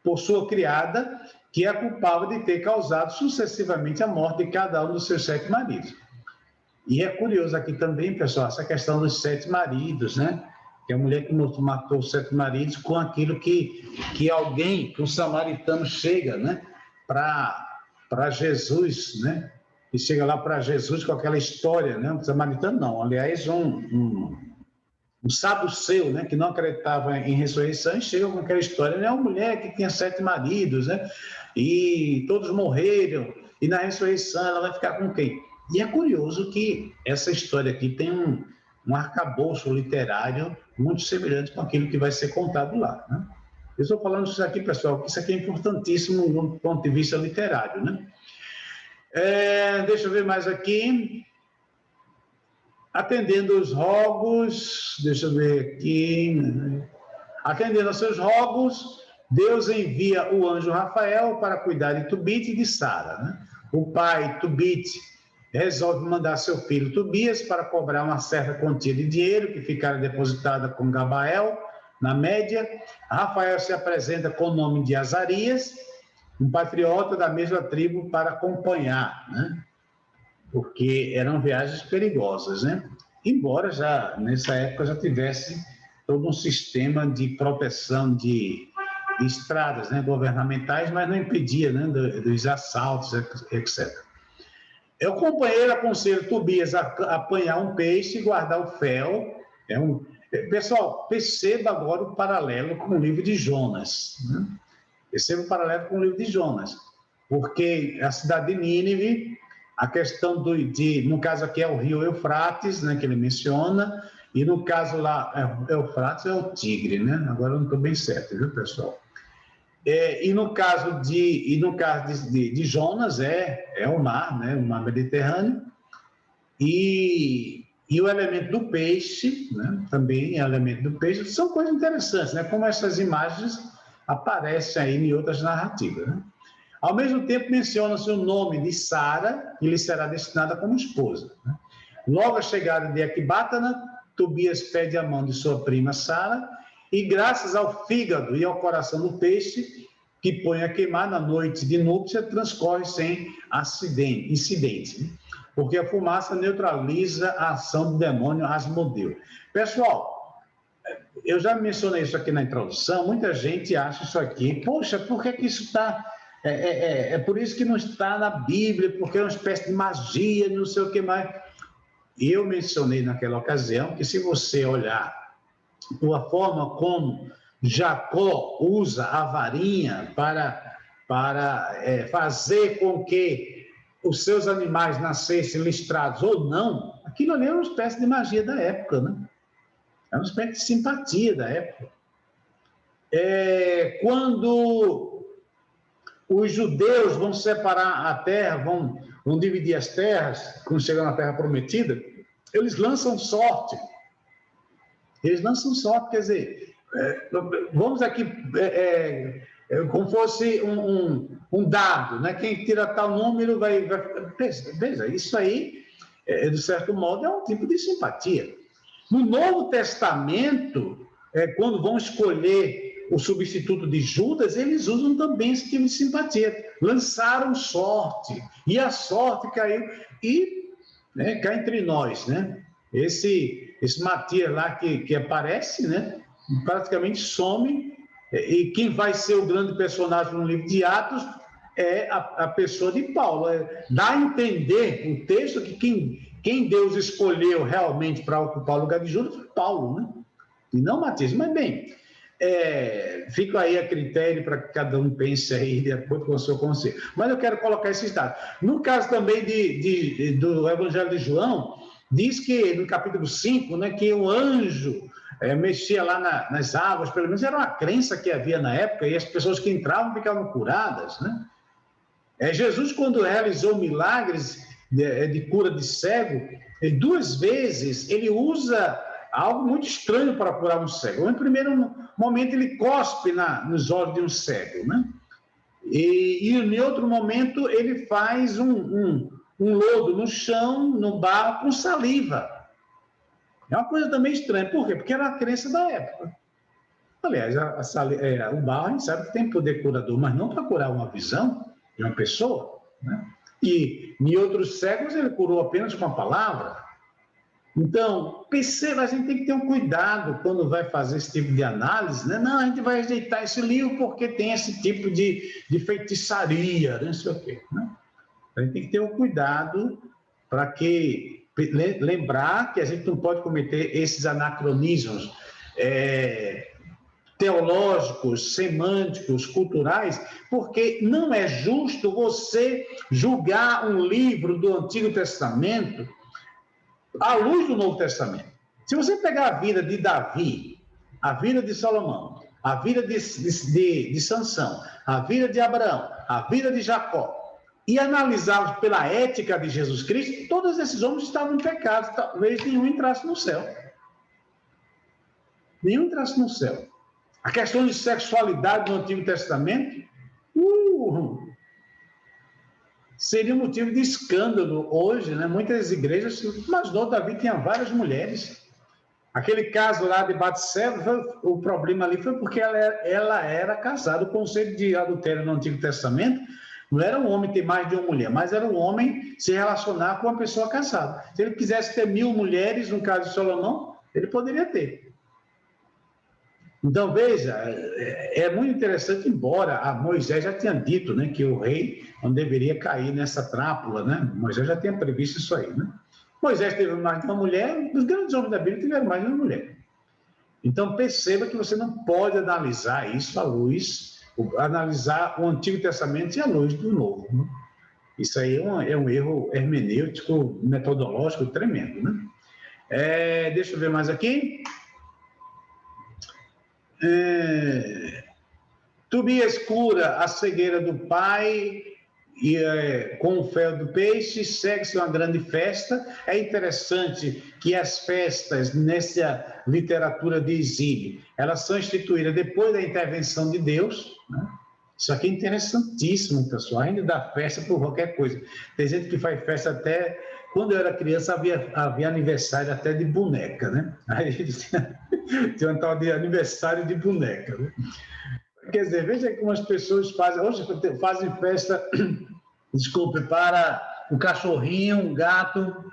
por sua criada, que a culpava de ter causado sucessivamente a morte de cada um dos seus 7 maridos. E é curioso aqui também, pessoal, essa questão dos 7 maridos, né? Que a mulher que matou os 7 maridos com aquilo que alguém, que um samaritano chega, né? Para Jesus, né? E chega lá para Jesus com aquela história, né? Um samaritano não, aliás, um saduceu, né? Que não acreditava em ressurreição, e chega com aquela história, né? Uma mulher que tinha 7 maridos, né? E todos morreram, e na ressurreição ela vai ficar com quem? E é curioso que essa história aqui tem um arcabouço literário muito semelhante com aquilo que vai ser contado lá, né? Eu estou falando isso aqui, pessoal, porque isso aqui é importantíssimo do ponto de vista literário, né? Deixa eu ver mais aqui. Atendendo os rogos, deixa eu ver aqui. Atendendo aos seus rogos, Deus envia o anjo Rafael para cuidar de Tobit e de Sara, né? O pai, Tobit, resolve mandar seu filho Tobias para cobrar uma certa quantia de dinheiro que ficara depositada com Gabael, na média. Rafael se apresenta com o nome de Azarias, um patriota da mesma tribo, para acompanhar, né? Porque eram viagens perigosas, né? Embora já nessa época já tivesse todo um sistema de proteção de estradas, né, governamentais, mas não impedia, né, dos assaltos, etc. O companheiro aconselha Tobias a apanhar um peixe e guardar o fel. Pessoal, perceba agora o paralelo com o livro de Jonas, né? Perceba o paralelo com o livro de Jonas, porque a cidade de Nínive, a questão no caso aqui é o rio Eufrates, né, que ele menciona, e no caso lá, Eufrates é o Tigre, né? Agora eu não estou bem certo, viu, pessoal? E no caso de Jonas é o mar, né? O mar Mediterrâneo, e o elemento do peixe, né? Também é elemento do peixe. São coisas interessantes, né? Como essas imagens aparecem aí em outras narrativas, né? Ao mesmo tempo, menciona-se o nome de Sara, que lhe será destinada como esposa, né? Logo à chegada de Ecbátana, Tobias pede a mão de sua prima Sara, e graças ao fígado e ao coração do peixe, que põe a queimar na noite de núpcia, transcorre sem incidente, né? Porque a fumaça neutraliza a ação do demônio Asmodeu. Pessoal, eu já mencionei isso aqui na introdução, muita gente acha isso aqui, poxa, por que isso está... É por isso que não está na Bíblia, porque é uma espécie de magia, não sei o que mais. E eu mencionei naquela ocasião que se você olhar a forma como Jacó usa a varinha para fazer com que os seus animais nascessem listrados ou não, aquilo ali é uma espécie de magia da época, né? É uma espécie de simpatia da época. Quando os judeus vão separar a terra, vão dividir as terras, quando chegam na terra prometida, eles lançam sorte. Eles lançam sorte, quer dizer, vamos aqui, como fosse um dado, né? Quem tira tal número vai... Veja, isso aí, de certo modo, é um tipo de simpatia. No Novo Testamento, quando vão escolher o substituto de Judas, eles usam também esse tipo de simpatia. Lançaram sorte, e a sorte caiu, e cá entre nós, né? Esse Matias lá que aparece, né? Praticamente some, e quem vai ser o grande personagem no livro de Atos é a pessoa de Paulo. Dá a entender o texto que quem Deus escolheu realmente para ocupar o lugar de Judas foi Paulo, né? E não Matias. Mas bem, fica aí a critério para que cada um pense aí de acordo com o seu conselho. Mas eu quero colocar esses dados. No caso também do Evangelho de João, diz que no capítulo 5, né, que o anjo mexia lá nas águas, pelo menos era uma crença que havia na época, e as pessoas que entravam ficavam curadas, né? Jesus, quando realizou milagres de cura de cego, 2 vezes ele usa algo muito estranho para curar um cego. No primeiro momento, ele cospe nos olhos de um cego, né? E em outro momento, ele faz um lodo no chão, no barro, com saliva. É uma coisa também estranha. Por quê? Porque era a crença da época. Aliás, o barro a gente sabe que tem poder curador, mas não para curar uma visão de uma pessoa, né? E em outros séculos ele curou apenas com a palavra. Então, perceba, a gente tem que ter um cuidado quando vai fazer esse tipo de análise, né? Não, a gente vai rejeitar esse livro porque tem esse tipo de feitiçaria, não sei o quê, né? A gente tem que ter um cuidado para lembrar que a gente não pode cometer esses anacronismos teológicos, semânticos, culturais, porque não é justo você julgar um livro do Antigo Testamento à luz do Novo Testamento. Se você pegar a vida de Davi, a vida de Salomão, a vida de Sansão, a vida de Abraão, a vida de Jacó, e analisá-los pela ética de Jesus Cristo, todos esses homens estavam em pecado, talvez nenhum entrasse no céu. Nenhum entrasse no céu. A questão de sexualidade no Antigo Testamento seria motivo de escândalo hoje, né? Muitas igrejas, mas não, Davi tinha várias mulheres. Aquele caso lá de Batseba, o problema ali foi porque ela era casada. O conceito de adultério no Antigo Testamento não era um homem ter mais de uma mulher, mas era um homem se relacionar com uma pessoa casada. Se ele quisesse ter 1000 mulheres, no caso de Salomão, ele poderia ter. Então, veja, é muito interessante, embora a Moisés já tinha dito, né, que o rei não deveria cair nessa trápula, né? Moisés já tinha previsto isso aí, né? Moisés teve mais de uma mulher, os grandes homens da Bíblia tiveram mais de uma mulher. Então, perceba que você não pode analisar isso à luz, analisar o Antigo Testamento e à luz do Novo, né? Isso aí é um erro hermenêutico, metodológico tremendo, né? Deixa eu ver mais aqui. Tobias cura a cegueira do pai com o fel do peixe, segue-se uma grande festa. É interessante que as festas nessa literatura de exílio, elas são instituídas depois da intervenção de Deus, né? Isso aqui é interessantíssimo, pessoal. Ainda dá festa por qualquer coisa. Tem gente que faz festa até... Quando eu era criança, havia aniversário até de boneca, né? Aí tinha um tal de aniversário de boneca, né? Quer dizer, veja como as pessoas fazem... Hoje fazem festa, desculpe, para o cachorrinho, o gato.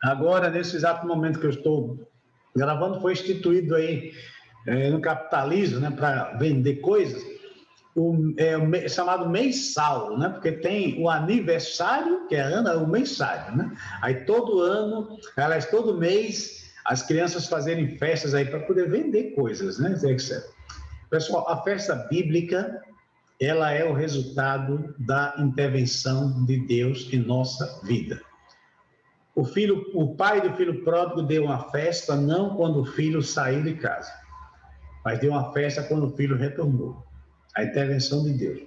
Agora, nesse exato momento que eu estou gravando, foi instituído aí no capitalismo, né, para vender coisas, chamado mensal, né? Porque tem o aniversário, que é o mensário, né? Aí todo ano, aliás, todo mês, as crianças fazerem festas aí para poder vender coisas, né? Pessoal, a festa bíblica, ela é o resultado da intervenção de Deus em nossa vida. O pai do filho pródigo deu uma festa não quando o filho saiu de casa, mas deu uma festa quando o filho retornou. A intervenção de Deus.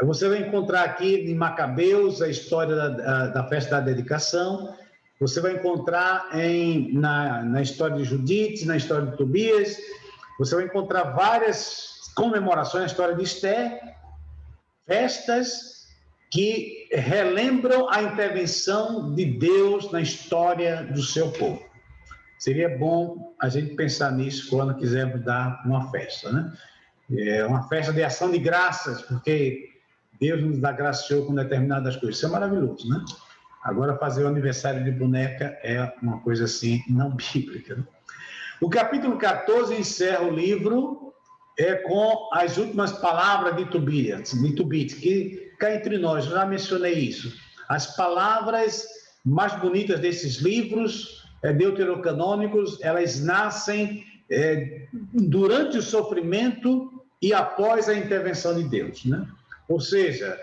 Você vai encontrar aqui em Macabeus a história da festa da dedicação. Você vai encontrar na história de Judite, na história de Tobias. Você vai encontrar várias comemorações na história de Esther. Festas que relembram a intervenção de Deus na história do seu povo. Seria bom a gente pensar nisso quando quisermos dar uma festa, né? É uma festa de ação de graças, porque Deus nos agraciou com determinadas coisas. Isso é maravilhoso, né? Agora, fazer o aniversário de boneca é uma coisa assim, não bíblica, né? O capítulo 14 encerra o livro com as últimas palavras de Tobit, que cá entre nós, já mencionei isso. As palavras mais bonitas desses livros deuterocanônicos, elas nascem durante o sofrimento e após a intervenção de Deus, né? Ou seja,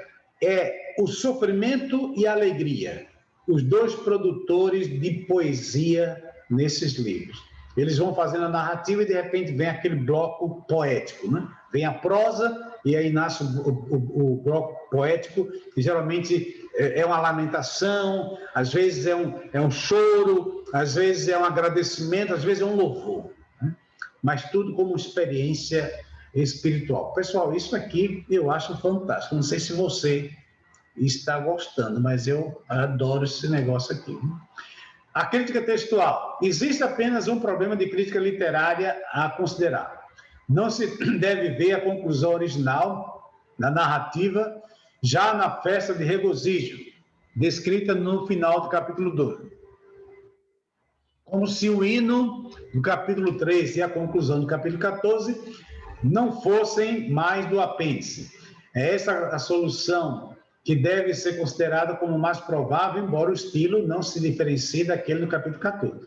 o sofrimento e a alegria, os dois produtores de poesia nesses livros. Eles vão fazendo a narrativa e de repente vem aquele bloco poético, né? Vem a prosa e aí nasce o bloco poético, que geralmente é uma lamentação, às vezes é um choro, às vezes é um agradecimento, às vezes é um louvor, né? Mas tudo como experiência espiritual. Pessoal, isso aqui eu acho fantástico. Não sei se você está gostando, mas eu adoro esse negócio aqui. A crítica textual. Existe apenas um problema de crítica literária a considerar. Não se deve ver a conclusão original da narrativa já na festa de regozijo, descrita no final do capítulo 12. Como se o hino do capítulo 13 e a conclusão do capítulo 14 não fossem mais do apêndice. É essa a solução que deve ser considerada como mais provável, embora o estilo não se diferencie daquele do capítulo 14.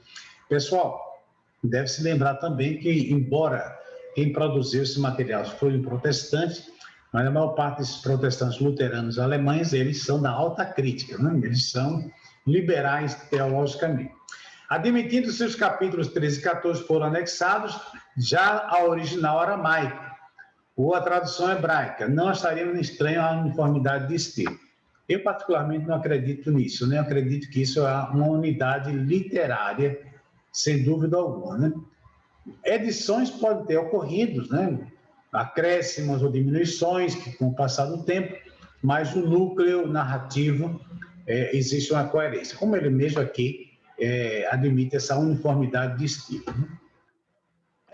Pessoal, deve-se lembrar também que, embora quem produziu esse material foi um protestante, mas a maior parte desses protestantes luteranos alemães, eles são da alta crítica, né? Eles são liberais teologicamente. Admitindo-se os capítulos 13 e 14 foram anexados, já a original aramaica, ou a tradução hebraica, não acharíamos estranho a uniformidade de estilo. Eu, particularmente, não acredito nisso, né? Eu acredito que isso é uma unidade literária, sem dúvida alguma, né? Edições podem ter ocorrido, né? Acréscimos ou diminuições com o passar do tempo, mas o núcleo narrativo existe uma coerência, como ele mesmo aqui admite essa uniformidade de estilo, né?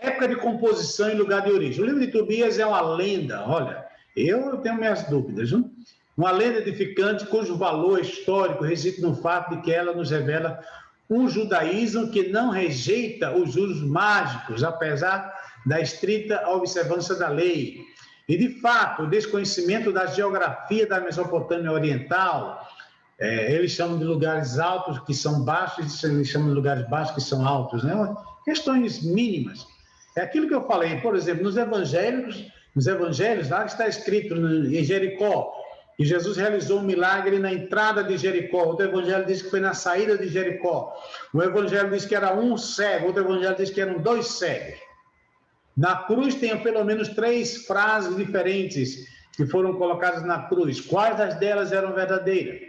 Época de composição e lugar de origem. O livro de Tobias é uma lenda, olha, eu tenho minhas dúvidas, não? Uma lenda edificante cujo valor histórico reside no fato de que ela nos revela um judaísmo que não rejeita os usos mágicos, apesar da estrita observância da lei. E, de fato, o desconhecimento da geografia da Mesopotâmia Oriental, eles chamam de lugares altos que são baixos, eles chamam de lugares baixos que são altos, né? Questões mínimas. É aquilo que eu falei, por exemplo, nos evangelhos lá está escrito em Jericó, que Jesus realizou um milagre na entrada de Jericó. Outro evangelho diz que foi na saída de Jericó. O evangelho diz que era um cego, outro evangelho diz que eram 2 cegos. Na cruz tem pelo menos 3 frases diferentes que foram colocadas na cruz. Quais das delas eram verdadeiras?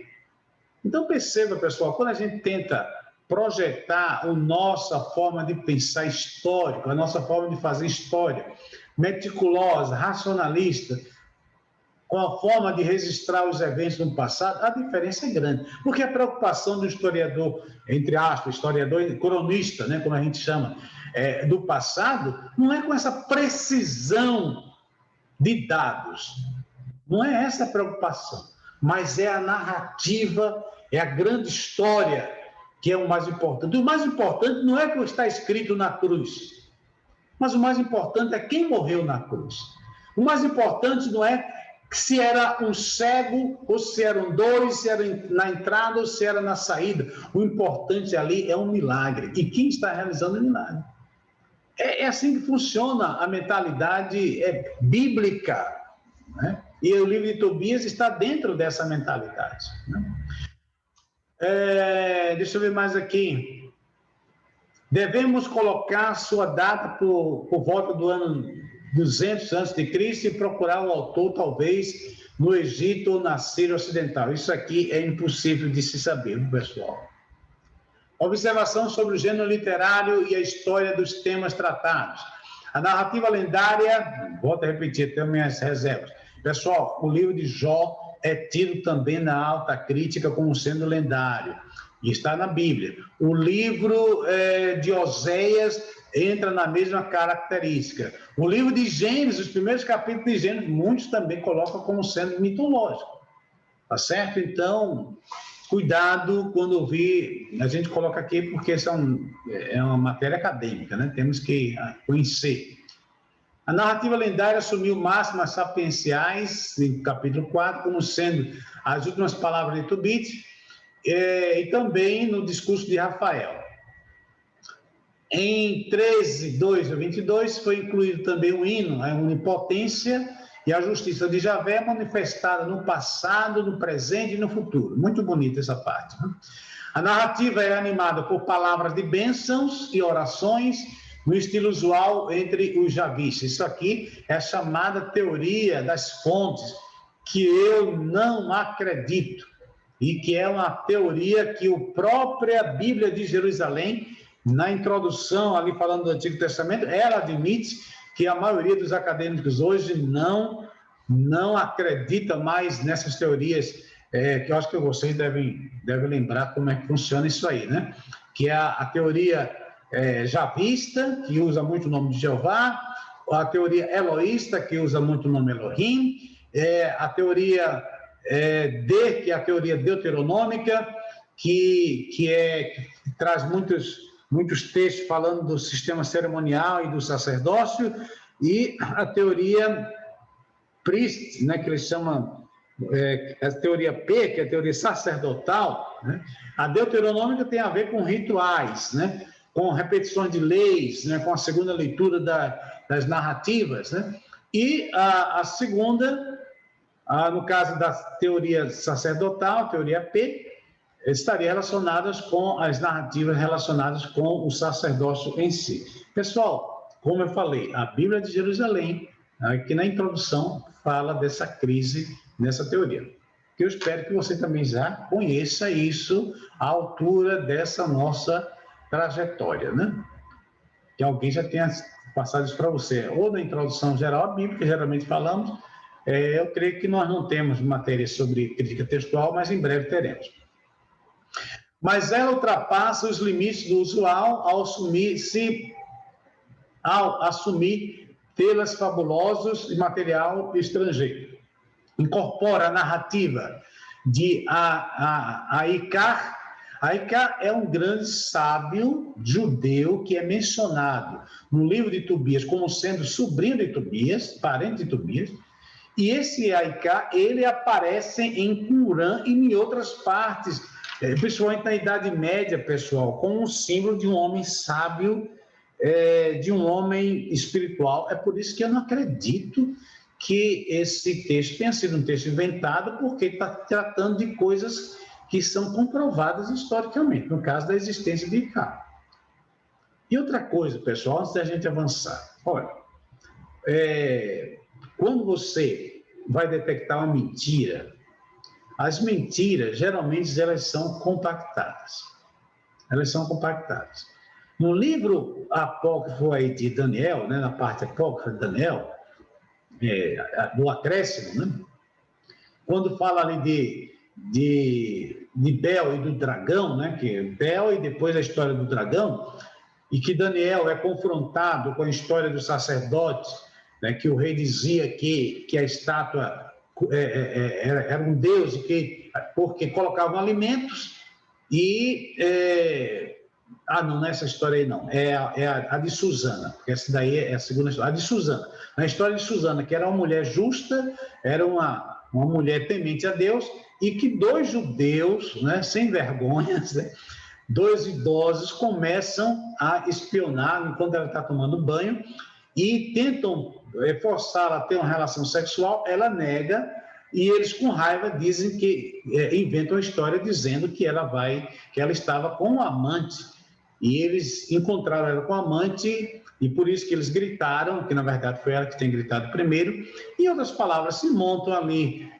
Então perceba, pessoal, quando a gente tenta projetar a nossa forma de pensar histórico, a nossa forma de fazer história, meticulosa, racionalista, com a forma de registrar os eventos no passado, a diferença é grande. Porque a preocupação do historiador, entre aspas, historiador cronista, né, como a gente chama, do passado, não é com essa precisão de dados. Não é essa a preocupação, mas é a narrativa, é a grande história que é o mais importante. O mais importante não é o que está escrito na cruz, mas o mais importante é quem morreu na cruz. O mais importante não é se era um cego, ou se eram 2, se era na entrada ou se era na saída. O importante ali é um milagre. E quem está realizando o milagre? É assim que funciona a mentalidade bíblica, né? E o livro de Tobias está dentro dessa mentalidade, né? Deixa eu ver mais aqui. Devemos colocar sua data por volta do ano 200 a.C. e procurar o autor, talvez, no Egito ou na Síria Ocidental. Isso aqui é impossível de se saber, pessoal. Observação sobre o gênero literário e a história dos temas tratados. A narrativa lendária, volto a repetir, tenho minhas reservas. Pessoal, o livro de Jó é tido também na alta crítica como sendo lendário, e está na Bíblia. O livro de Oséias entra na mesma característica. O livro de Gênesis, os primeiros capítulos de Gênesis, muitos também colocam como sendo mitológico. Tá certo? Então, cuidado quando ouvir, a gente coloca aqui porque essa é uma matéria acadêmica, né? Temos que conhecer. A narrativa lendária assumiu máximas sapienciais, em capítulo 4, como sendo as últimas palavras de Tobit, e também no discurso de Rafael. Em 13, 2 a 22, foi incluído também o hino, a onipotência e a justiça de Javé, manifestada no passado, no presente e no futuro. Muito bonita essa parte, né? A narrativa é animada por palavras de bênçãos e orações, no estilo usual entre os javistas. Isso aqui é a chamada teoria das fontes, que eu não acredito, e que é uma teoria que a própria Bíblia de Jerusalém, na introdução, ali falando do Antigo Testamento, ela admite que a maioria dos acadêmicos hoje não acredita mais nessas teorias que eu acho que vocês devem lembrar como é que funciona isso aí, né? Que é a teoria javista, que usa muito o nome de Jeová, a teoria eloísta, que usa muito o nome Elohim, a teoria que é a teoria deuteronômica, que traz muitos textos falando do sistema cerimonial e do sacerdócio, e a teoria priest, né, que eles chamam a teoria P, que é a teoria sacerdotal, né? A deuteronômica tem a ver com rituais, né? Com repetições de leis, né? Com a segunda leitura das narrativas, né? E a segunda, no caso da teoria sacerdotal, teoria P, estaria relacionadas com as narrativas relacionadas com o sacerdócio em si. Pessoal, como eu falei, a Bíblia de Jerusalém, aqui na introdução, fala dessa crise nessa teoria. Eu espero que você também já conheça isso à altura dessa nossa trajetória, né? Que alguém já tenha passado isso para você, ou na introdução geral à Bíblia, que geralmente falamos. Eu creio que nós não temos matéria sobre crítica textual, mas em breve teremos. Mas ela ultrapassa os limites do usual ao assumir temas fabulosos e material estrangeiro. Incorpora a narrativa de Aicar. Aicar é um grande sábio judeu que é mencionado no livro de Tobias como sendo sobrinho de Tobias, parente de Tobias, e esse Aicar, ele aparece em Qumran e em outras partes, principalmente na Idade Média, pessoal, como um símbolo de um homem sábio, de um homem espiritual. É por isso que eu não acredito que esse texto tenha sido um texto inventado, porque está tratando de coisas que são comprovadas historicamente, no caso da existência de Aicar. E outra coisa, pessoal, antes da gente avançar, olha, quando você vai detectar uma mentira, as mentiras, geralmente, elas são compactadas. Elas são compactadas. No livro apócrifo aí de Daniel, né, na parte apócrifa de Daniel, do acréscimo, né, quando fala ali de Bel e do dragão, né, que é Bel e depois a história do dragão, e que Daniel é confrontado com a história do sacerdote, né, que o rei dizia que a estátua era um deus, porque colocavam alimentos e... não é essa história aí não, é a de Susana, porque essa daí é a segunda história, a de Susana. A história de Susana, que era uma mulher justa, era uma mulher temente a Deus, e que dois judeus, né, sem vergonhas, né, dois idosos começam a espionar enquanto ela está tomando banho e tentam forçá-la a ter uma relação sexual. Ela nega e eles, com raiva, dizem que inventam a história dizendo que ela estava com um amante, e eles encontraram ela com um amante, e por isso que eles gritaram, que na verdade foi ela que tem gritado primeiro. Em outras palavras, se montam ali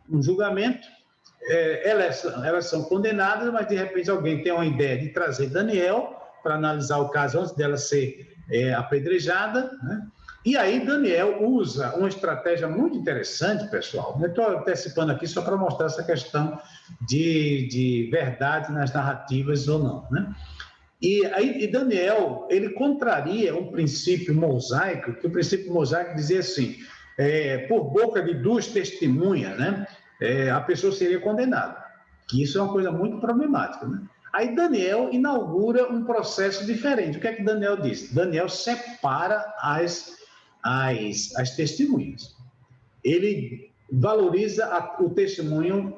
um julgamento. Elas são condenadas, mas de repente alguém tem uma ideia de trazer Daniel para analisar o caso antes dela ser apedrejada, né? E aí Daniel usa uma estratégia muito interessante, pessoal. Eu estou antecipando aqui só para mostrar essa questão de verdade nas narrativas ou não, né? E Daniel, ele contraria um princípio mosaico, que o princípio mosaico dizia assim, por boca de duas testemunhas, né, a pessoa seria condenada. Que isso é uma coisa muito problemática, né? Aí Daniel inaugura um processo diferente. O que é que Daniel diz? Daniel separa as testemunhas. Ele valoriza o testemunho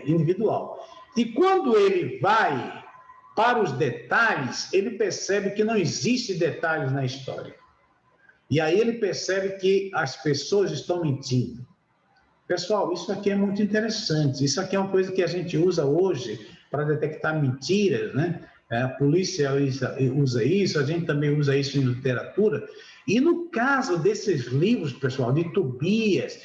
individual. E quando ele vai para os detalhes, ele percebe que não existe detalhes na história. E aí ele percebe que as pessoas estão mentindo. Pessoal, isso aqui é muito interessante. Isso aqui é uma coisa que a gente usa hoje para detectar mentiras, né? A polícia usa isso, a gente também usa isso em literatura. E no caso desses livros, pessoal, de Tobias,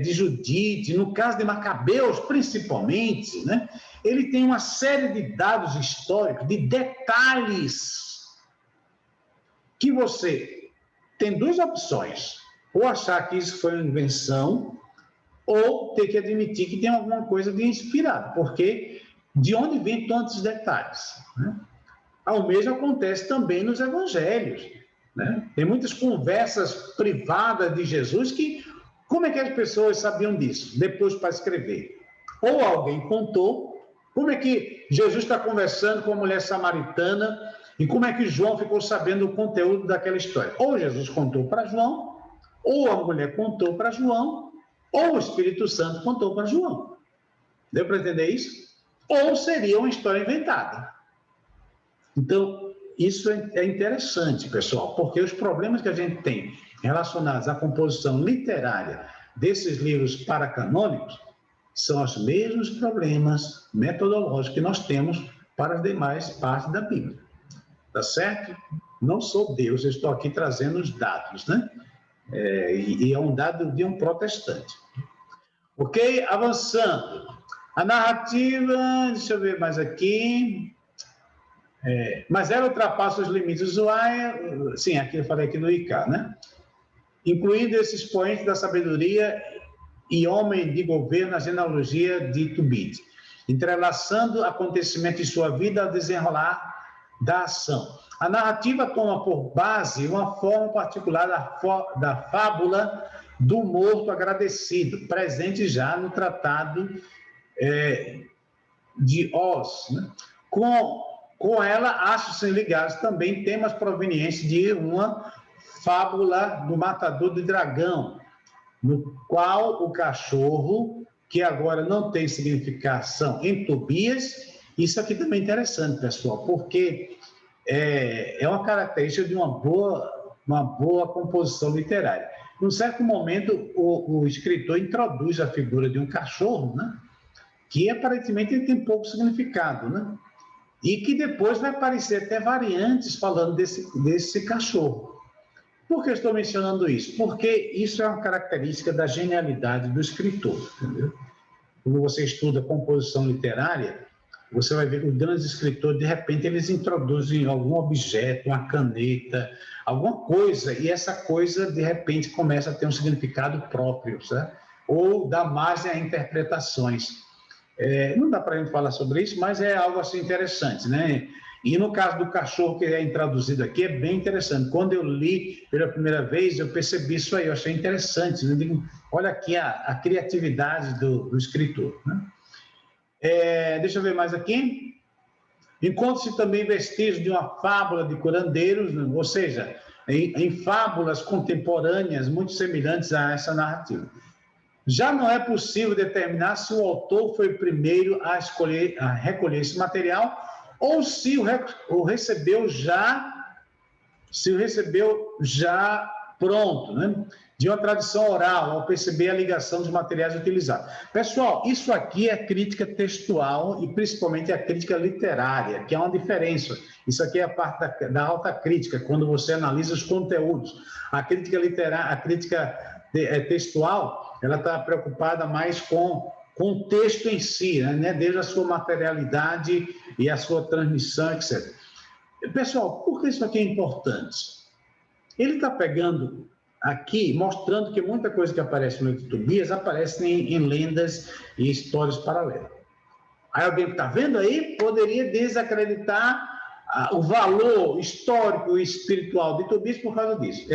de Judite, no caso de Macabeus, principalmente, né? Ele tem uma série de dados históricos, de detalhes, que você tem duas opções. Ou achar que isso foi uma invenção, ou ter que admitir que tem alguma coisa de inspirado, porque de onde vem tantos detalhes, né? O mesmo acontece também nos evangelhos, né? Tem muitas conversas privadas de Jesus que, como é que as pessoas sabiam disso? Depois para escrever. Ou alguém contou, como é que Jesus está conversando com a mulher samaritana e como é que João ficou sabendo o conteúdo daquela história? Ou Jesus contou para João, ou a mulher contou para João, ou o Espírito Santo contou para João. Deu para entender isso? Ou seria uma história inventada. Então, isso é interessante, pessoal, porque os problemas que a gente tem relacionados à composição literária desses livros paracanônicos são os mesmos problemas metodológicos que nós temos para as demais partes da Bíblia. Tá certo? Não sou Deus, eu estou aqui trazendo os dados, né? E é um dado de um protestante. Ok? Avançando. A narrativa, deixa eu ver mais aqui. Mas ela ultrapassa os limites usuários, sim, aqui eu falei aqui no IK, né? Incluindo esse expoente da sabedoria e homem de governo na genealogia de Tobit, entrelaçando acontecimentos de sua vida ao desenrolar da ação. A narrativa toma por base uma forma particular da fábula do morto agradecido, presente já no Tratado de Oz, né? Com ela, acham-se ligados também temas provenientes de uma fábula do matador de dragão, no qual o cachorro, que agora não tem significação em Tobias, isso aqui também é interessante, pessoal, porque é uma característica de uma boa composição literária. Num certo momento, o escritor introduz a figura de um cachorro, né? Que aparentemente tem pouco significado, né? E que depois vai aparecer até variantes falando desse cachorro. Por que eu estou mencionando isso? Porque isso é uma característica da genialidade do escritor, entendeu? Quando você estuda composição literária, você vai ver que os grandes escritores, de repente, eles introduzem algum objeto, uma caneta, alguma coisa, e essa coisa, de repente, começa a ter um significado próprio, certo? Ou dá margem a interpretações. Não dá para a gente falar sobre isso, mas é algo assim interessante, né? E no caso do cachorro que é introduzido aqui, é bem interessante. Quando eu li pela primeira vez, eu percebi isso aí, eu achei interessante. Né? Digo, olha aqui a criatividade do escritor. Né? Deixa eu ver mais aqui. Encontra-se também vestígios de uma fábula de curandeiros, né? Ou seja, em fábulas contemporâneas muito semelhantes a essa narrativa. Já não é possível determinar se o autor foi o primeiro a recolher esse material ou se o recebeu já pronto, né? De uma tradição oral, ao perceber a ligação dos materiais utilizados. Pessoal, isso aqui é crítica textual e principalmente a crítica literária, que é uma diferença. Isso aqui é a parte da alta crítica, quando você analisa os conteúdos. A crítica literária, a crítica textual, ela está preocupada mais com o texto em si, né? Desde a sua materialidade e a sua transmissão, etc. Pessoal, por que isso aqui é importante? Ele está pegando aqui, mostrando que muita coisa que aparece no livro de Tobias aparece em lendas e histórias paralelas. Aí alguém que está vendo aí poderia desacreditar o valor histórico e espiritual de Tobias por causa disso.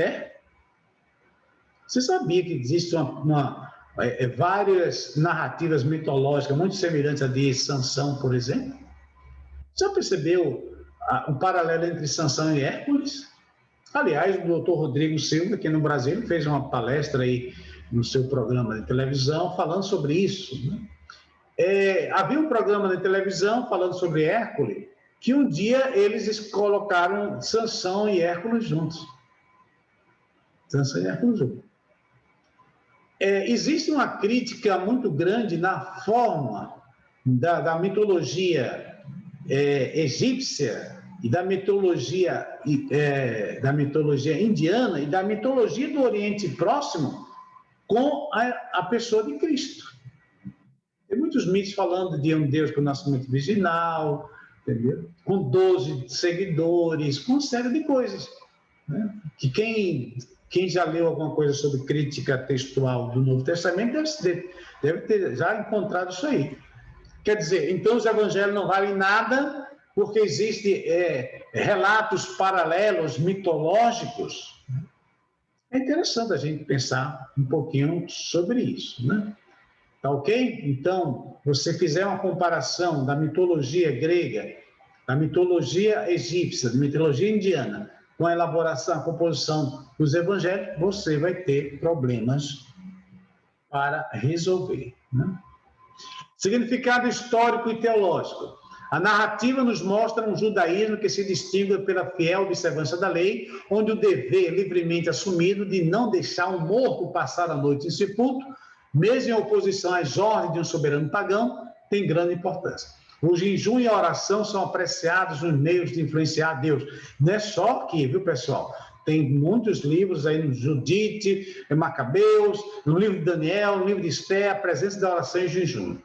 Você sabia que existe várias narrativas mitológicas muito semelhantes à de Sansão, por exemplo? Já percebeu o paralelo entre Sansão e Hércules? Aliás, o doutor Rodrigo Silva, aqui no Brasil, fez uma palestra aí no seu programa de televisão falando sobre isso. Né? Havia um programa de televisão falando sobre Hércules, que um dia eles colocaram Sansão e Hércules juntos. Sansão e Hércules juntos. Existe uma crítica muito grande na forma da mitologia egípcia e da mitologia indiana e da mitologia do Oriente Próximo com a pessoa de Cristo. Tem muitos mitos falando de um Deus com nascimento virginal, entendeu? Com 12 seguidores, com uma série de coisas. Né? Que quem Quem já leu alguma coisa sobre crítica textual do Novo Testamento deve ter já encontrado isso aí. Quer dizer, então os evangelhos não valem nada porque existem relatos paralelos, mitológicos. É interessante a gente pensar um pouquinho sobre isso, né? Tá ok? Então, você fizer uma comparação da mitologia grega, da mitologia egípcia, da mitologia indiana, com a elaboração, a composição dos evangelhos, você vai ter problemas para resolver, né? Significado histórico e teológico. A narrativa nos mostra um judaísmo que se distingue pela fiel observância da lei, onde o dever livremente assumido de não deixar um morto passar a noite em sepulcro, mesmo em oposição às ordens de um soberano pagão, tem grande importância. O jejum e a oração são apreciados nos meios de influenciar Deus. Não é só aqui, viu, pessoal? Tem muitos livros aí no Judite, Macabeus, no livro de Daniel, no livro de Esther, a presença da oração e jejum.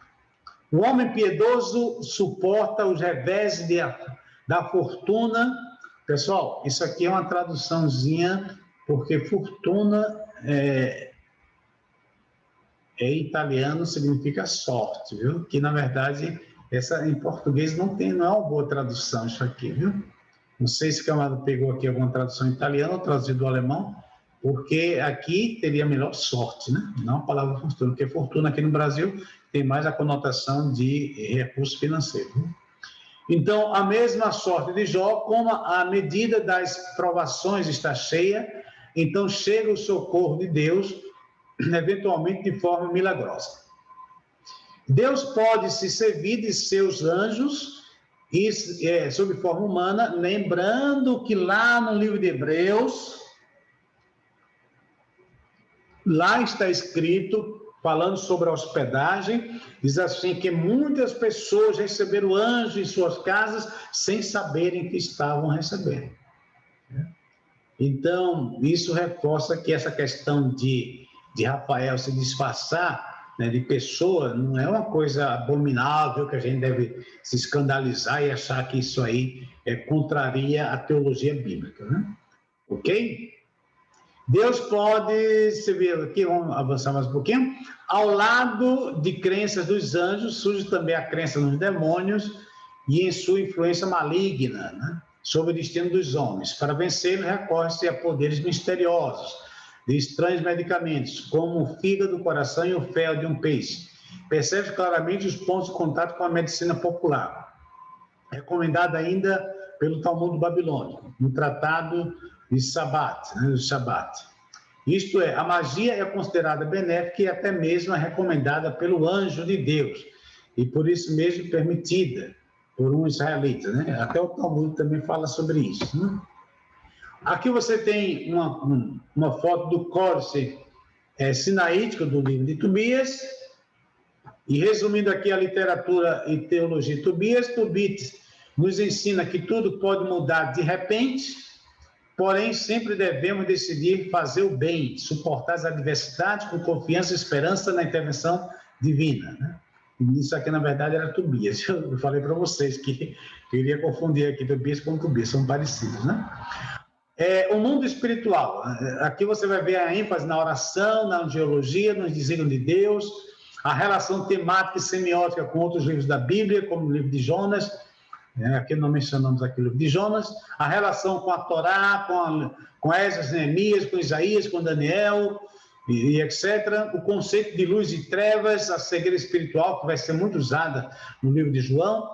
O homem piedoso suporta os revés da fortuna. Pessoal, isso aqui é uma traduçãozinha, porque fortuna italiano significa sorte, viu? Que, na verdade, em português não é uma boa tradução isso aqui, viu? Não sei se o camarada pegou aqui alguma tradução italiana ou traduzido do alemão, porque aqui teria melhor sorte, né? Não a palavra fortuna, porque fortuna aqui no Brasil tem mais a conotação de recurso financeiro. Então, a mesma sorte de Jó, como a medida das provações está cheia, então chega o socorro de Deus, eventualmente de forma milagrosa. Deus pode se servir de seus anjos sob forma humana, lembrando que lá no livro de Hebreus, lá está escrito, falando sobre a hospedagem, diz assim que muitas pessoas receberam anjos em suas casas sem saberem que estavam recebendo. Então, isso reforça que essa questão de Rafael se disfarçar, né, de pessoa, não é uma coisa abominável que a gente deve se escandalizar e achar que isso aí contraria a teologia bíblica, né? Ok? Deus pode, se ver aqui, vamos avançar mais um pouquinho, ao lado de crenças dos anjos, surge também a crença nos demônios e em sua influência maligna, né, sobre o destino dos homens. Para vencê-lo, recorre-se a poderes misteriosos, de estranhos medicamentos, como o fígado, o coração e o fel de um peixe. Percebe claramente os pontos de contato com a medicina popular, recomendada ainda pelo Talmud babilônico, no Tratado de Shabat, né, do Shabat. Isto é, a magia é considerada benéfica e até mesmo é recomendada pelo anjo de Deus, e por isso mesmo permitida por um israelita, né? Até o Talmud também fala sobre isso, né? Aqui você tem uma foto do códice sinaítico do livro de Tobias, e resumindo aqui a literatura e teologia de Tobias, Tobit nos ensina que tudo pode mudar de repente, porém sempre devemos decidir fazer o bem, suportar as adversidades com confiança e esperança na intervenção divina, né? Isso aqui, na verdade, era Tobias. Eu falei para vocês que eu iria confundir aqui Tobias com Tobias, são parecidos, né? O mundo espiritual. Aqui você vai ver a ênfase na oração, na angiologia, nos desígnios de Deus, a relação temática e semiótica com outros livros da Bíblia, como o livro de Jonas. Aqui não mencionamos aqui o livro de Jonas. A relação com a Torá, com Esdras, Neemias, com Isaías, com Daniel, e etc. O conceito de luz e trevas, a cegueira espiritual, que vai ser muito usada no livro de João.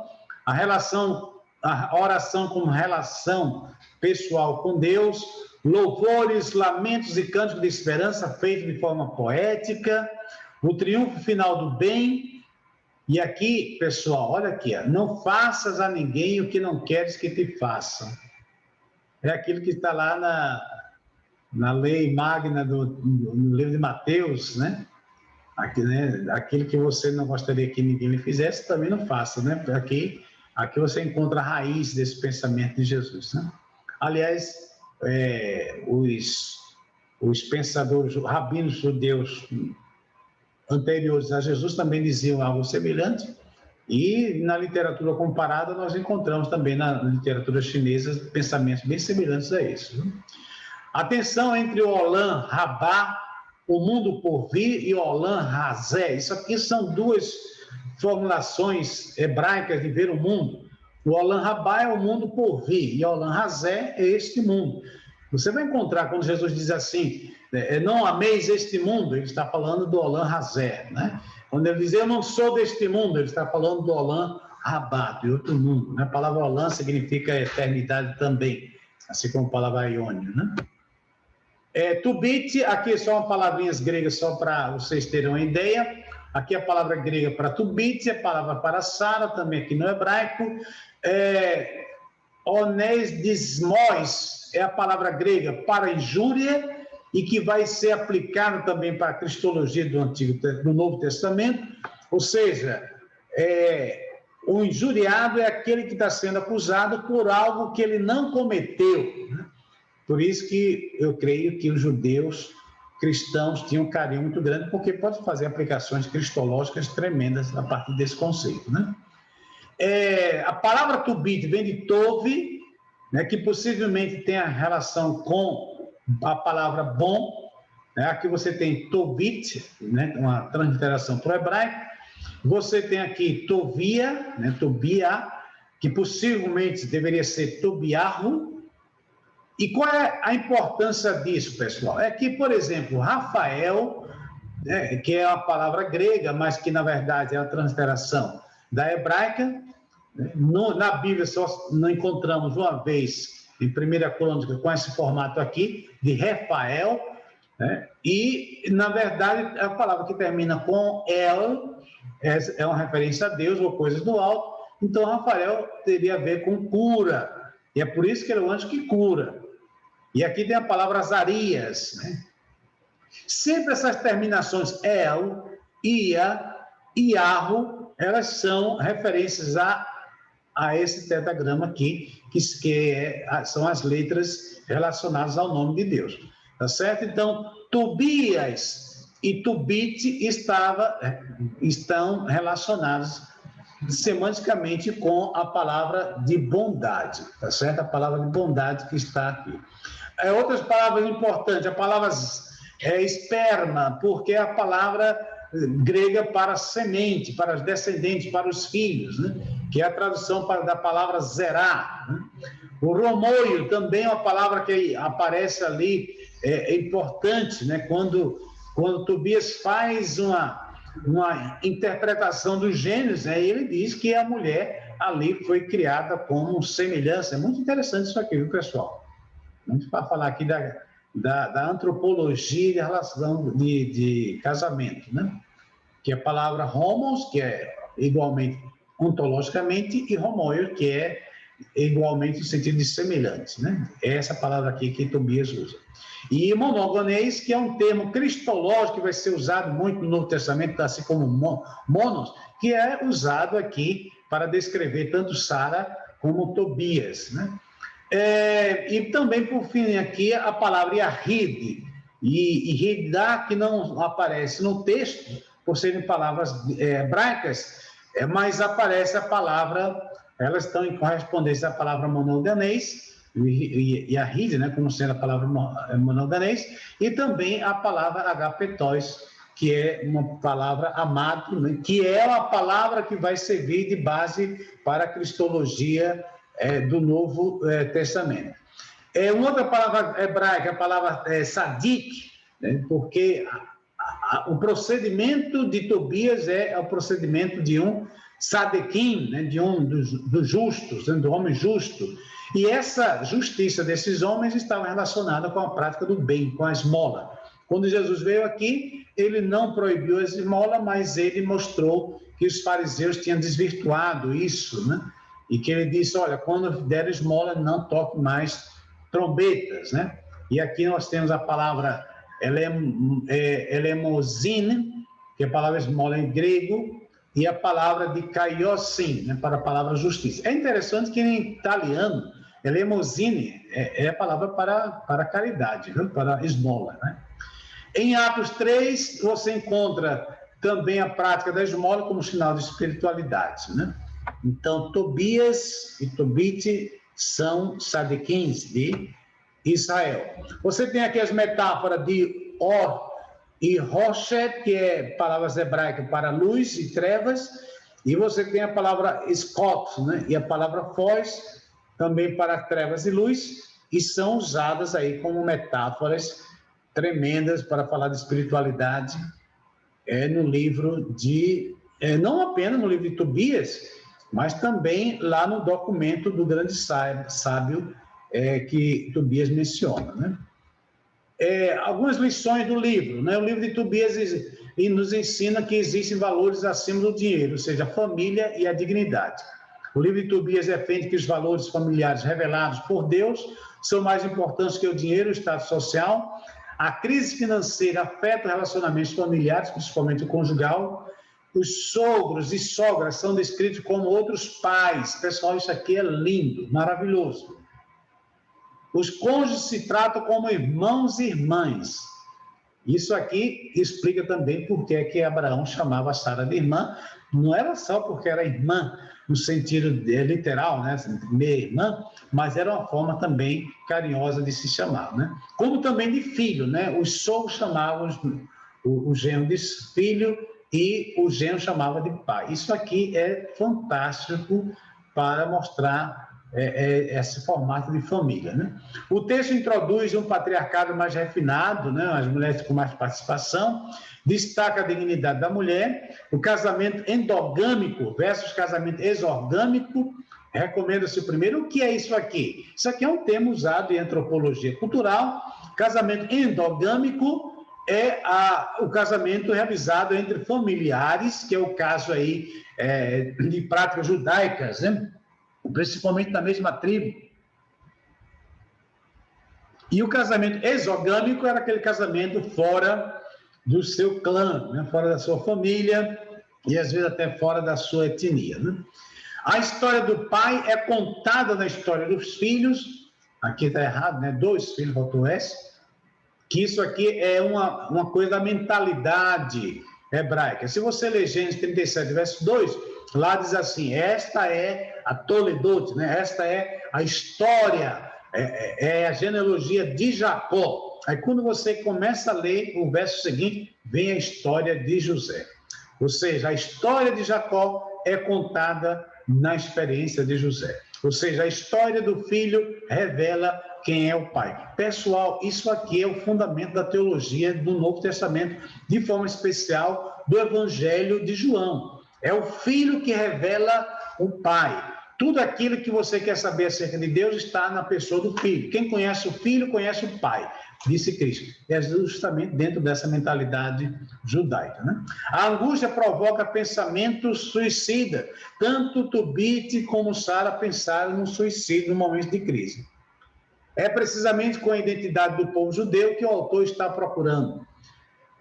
A oração como relação pessoal com Deus, louvores, lamentos e cânticos de esperança feitos de forma poética, o triunfo final do bem. E aqui, pessoal, olha aqui, não faças a ninguém o que não queres que te façam. É aquilo que está lá na lei magna no livro de Mateus, né? Aqui, né? Aquilo que você não gostaria que ninguém lhe fizesse, também não faça, né? Aqui você encontra a raiz desse pensamento de Jesus, né? Aliás, os pensadores, os rabinos judeus anteriores a Jesus também diziam algo semelhante, e na literatura comparada nós encontramos também na literatura chinesa pensamentos bem semelhantes a isso, né? Atenção entre o Olam Rabá, o mundo por vir, e o Olam Hazé. Isso aqui são duas formulações hebraicas de ver o mundo. O Olam Rabá é o mundo por vir, e o Olam Hazé é este mundo. Você vai encontrar quando Jesus diz assim, não ameis este mundo, ele está falando do Olam Hazé, né? Quando ele diz, eu não sou deste mundo, ele está falando do Olam Rabá, de outro mundo, né? A palavra Olam significa eternidade também, assim como a palavra Iônio, né? Tubit, aqui são palavrinhas gregas só para vocês terem uma ideia. Aqui a palavra grega para tubit, a palavra para Sara, também aqui no hebraico. Onesdismos é a palavra grega para injúria e que vai ser aplicada também para a cristologia do Novo Testamento. Ou seja, o injuriado é aquele que está sendo acusado por algo que ele não cometeu, né? Por isso que eu creio que os judeus cristãos tinham um carinho muito grande, porque pode fazer aplicações cristológicas tremendas a partir desse conceito, né? A palavra tubit vem de tove, né, que possivelmente tem a relação com a palavra bom, né? Aqui você tem tobit, né, uma transliteração para o hebraico. Você tem aqui tovia, né, tobia, que possivelmente deveria ser tobiarro. E qual é a importância disso, pessoal? É que, por exemplo, Rafael, né, que é a palavra grega, mas que na verdade é a transliteração da hebraica, né, na Bíblia só não encontramos uma vez em 1 Crônica com esse formato aqui, de Rafael, né, e na verdade a palavra que termina com El é uma referência a Deus ou coisas do alto, então Rafael teria a ver com cura, e é por isso que ele é o anjo que cura. E aqui tem a palavra Azarias, né? Sempre essas terminações El, Ia, Iarro, elas são referências a esse tetragrama aqui, são as letras relacionadas ao nome de Deus. Tá certo? Então, Tobias e Tubit estão relacionados semanticamente com a palavra de bondade, tá certo? A palavra de bondade que está aqui. Outras palavras importantes, a palavra esperma, porque é a palavra grega para semente, para os descendentes, para os filhos, né? Que é a tradução da palavra zerá, né? O romoio também é uma palavra que aparece ali, é importante, né? Quando Tobias faz uma interpretação dos gênios, né? Ele diz que a mulher ali foi criada como semelhança. É muito interessante isso aqui, viu, pessoal? Vamos falar aqui da antropologia e da relação de casamento, né? Que é a palavra homos, que é igualmente ontologicamente, e homoio, que é igualmente no sentido de semelhante, né? É essa palavra aqui que Tobias usa. E monogonês, que é um termo cristológico que vai ser usado muito no Novo Testamento, assim como monos, que é usado aqui para descrever tanto Sara como Tobias, né? E também, por fim, aqui a palavra Yahid, e Hidá, que não aparece no texto, por serem palavras hebraicas, mas aparece a palavra, elas estão em correspondência à palavra monoganês, Yahid, né, como sendo a palavra monoganês, e também a palavra agapetóis, que é uma palavra amado, né, que é a palavra que vai servir de base para a cristologia do Novo Testamento. Uma outra palavra hebraica, a palavra sadik, né, porque o procedimento de Tobias é o procedimento de um sadequim, né, de um dos justos, né, do homem justo. E essa justiça desses homens estava relacionada com a prática do bem, com a esmola. Quando Jesus veio aqui, ele não proibiu a esmola, mas ele mostrou que os fariseus tinham desvirtuado isso, né? E que ele disse, olha, quando der esmola, não toque mais trombetas, né? E aqui nós temos a palavra elemosine, que é a palavra esmola em grego, e a palavra de kaiosin, né, para a palavra justiça. É interessante que em italiano, elemosine é a palavra para caridade, viu? Para esmola, né? Em Atos 3, você encontra também a prática da esmola como sinal de espiritualidade, né? Então, Tobias e Tobit são sadequins de Israel. Você tem aqui as metáforas de Or e Roshet, que é palavras hebraicas para luz e trevas, e você tem a palavra Scott, né? E a palavra Foz, também para trevas e luz, e são usadas aí como metáforas tremendas para falar de espiritualidade no livro de... não apenas no livro de Tobias, mas também lá no documento do grande sábio que Tobias menciona, né? Algumas lições do livro, né? O livro de Tobias nos ensina que existem valores acima do dinheiro, ou seja, a família e a dignidade. O livro de Tobias defende que os valores familiares revelados por Deus são mais importantes que o dinheiro e o status social. A crise financeira afeta os relacionamentos familiares, principalmente o conjugal. Os sogros e sogras são descritos como outros pais. Pessoal, isso aqui é lindo, maravilhoso. Os cônjuges se tratam como irmãos e irmãs. Isso aqui explica também por que Abraão chamava Sara de irmã. Não era só porque era irmã, no sentido literal, né? Meia-irmã, mas era uma forma também carinhosa de se chamar, né? Como também de filho, né? Os sogros chamavam o genro de filho e o genro chamava de pai. Isso aqui é fantástico para mostrar esse formato de família, né? O texto introduz um patriarcado mais refinado, né? As mulheres com mais participação, destaca a dignidade da mulher, o casamento endogâmico versus casamento exorgâmico. Recomenda-se primeiro. O que é isso aqui? Isso aqui é um termo usado em antropologia cultural. Casamento endogâmico é o casamento realizado entre familiares, que é o caso aí de práticas judaicas, né? Principalmente da mesma tribo. E o casamento exogâmico era aquele casamento fora do seu clã, né? Fora da sua família e às vezes até fora da sua etnia, né? A história do pai é contada na história dos filhos. Aqui está errado, né? 2 filhos, faltou S. Que isso aqui é uma coisa da mentalidade hebraica. Se você ler Gênesis 37, verso 2, lá diz assim: esta é a Toledot, né? Esta é a história, é a genealogia de Jacó. Aí quando você começa a ler o verso seguinte, vem a história de José. Ou seja, a história de Jacó é contada na experiência de José. Ou seja, a história do filho revela quem é o pai. Pessoal, isso aqui é o fundamento da teologia do Novo Testamento, de forma especial do Evangelho de João. É o filho que revela o pai. Tudo aquilo que você quer saber acerca de Deus está na pessoa do filho. Quem conhece o filho, conhece o pai, disse Cristo. É justamente dentro dessa mentalidade judaica, né? A angústia provoca pensamento suicida. Tanto Tobit como Sara pensaram no suicídio no momento de crise. É precisamente com a identidade do povo judeu que o autor está procurando,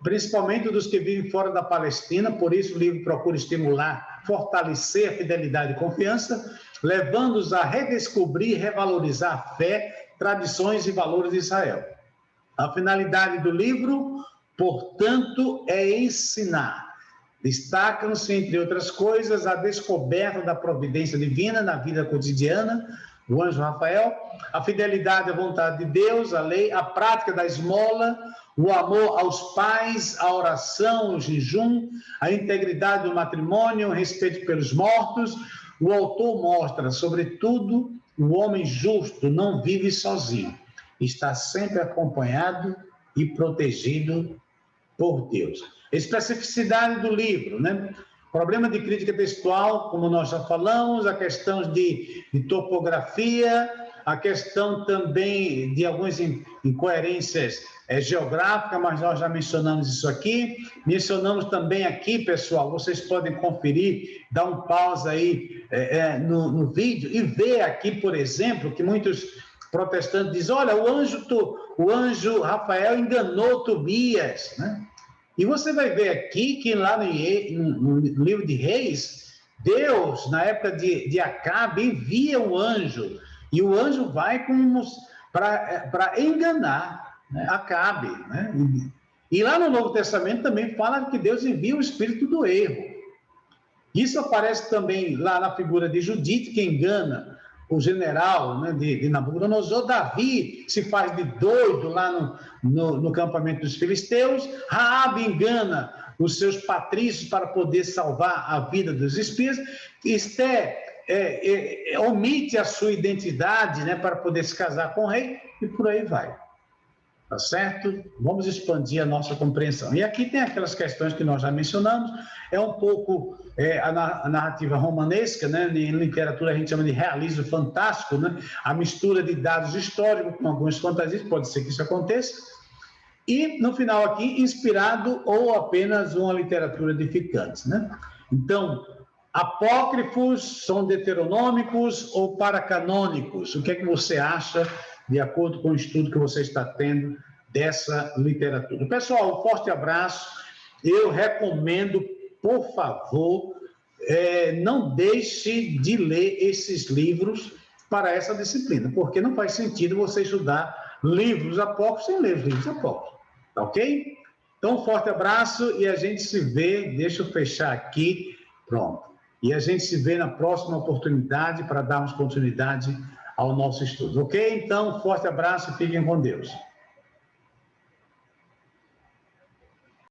principalmente dos que vivem fora da Palestina. Por isso o livro procura estimular, fortalecer a fidelidade e confiança, levando-os a redescobrir e revalorizar a fé, tradições e valores de Israel. A finalidade do livro, portanto, é ensinar. Destacam-se, entre outras coisas, a descoberta da providência divina na vida cotidiana, o anjo Rafael, a fidelidade à vontade de Deus, a lei, a prática da esmola, o amor aos pais, a oração, o jejum, a integridade do matrimônio, o respeito pelos mortos. O autor mostra, sobretudo, o homem justo não vive sozinho, está sempre acompanhado e protegido por Deus. Especificidade do livro, né? Problema de crítica textual, como nós já falamos, a questão de topografia, a questão também de algumas incoerências geográficas, mas nós já mencionamos isso aqui. Mencionamos também aqui, pessoal, vocês podem conferir, dar um pause aí no vídeo e ver aqui, por exemplo, que muitos protestantes dizem: olha, o anjo Rafael enganou Tobias, né? E você vai ver aqui que lá no livro de Reis, Deus, na época de Acabe, envia o anjo, e o anjo vai para enganar, né, Acabe, né? E lá no Novo Testamento também fala que Deus envia o espírito do erro. Isso aparece também lá na figura de Judite, que engana o general, né, de Nabucodonosor, Davi se faz de doido lá no campamento dos filisteus, Raabe engana os seus patrícios para poder salvar a vida dos espias, Esté omite a sua identidade, né, para poder se casar com o rei, e por aí vai. Tá certo? Vamos expandir a nossa compreensão. E aqui tem aquelas questões que nós já mencionamos, é um pouco a narrativa romanesca, né? Em literatura a gente chama de realismo fantástico, né? A mistura de dados históricos com algumas fantasias, pode ser que isso aconteça, e no final aqui, inspirado ou apenas uma literatura edificante, né? Então, apócrifos são deuteronômicos ou paracanônicos? O que é que você acha, de acordo com o estudo que você está tendo dessa literatura? Pessoal, um forte abraço. Eu recomendo, por favor, não deixe de ler esses livros para essa disciplina, porque não faz sentido você estudar livros apócrifos sem ler os livros apócrifos, tá ok? Então, um forte abraço e a gente se vê, deixa eu fechar aqui, pronto. E a gente se vê na próxima oportunidade para darmos continuidade ao nosso estudo, ok? Então, um forte abraço e fiquem com Deus.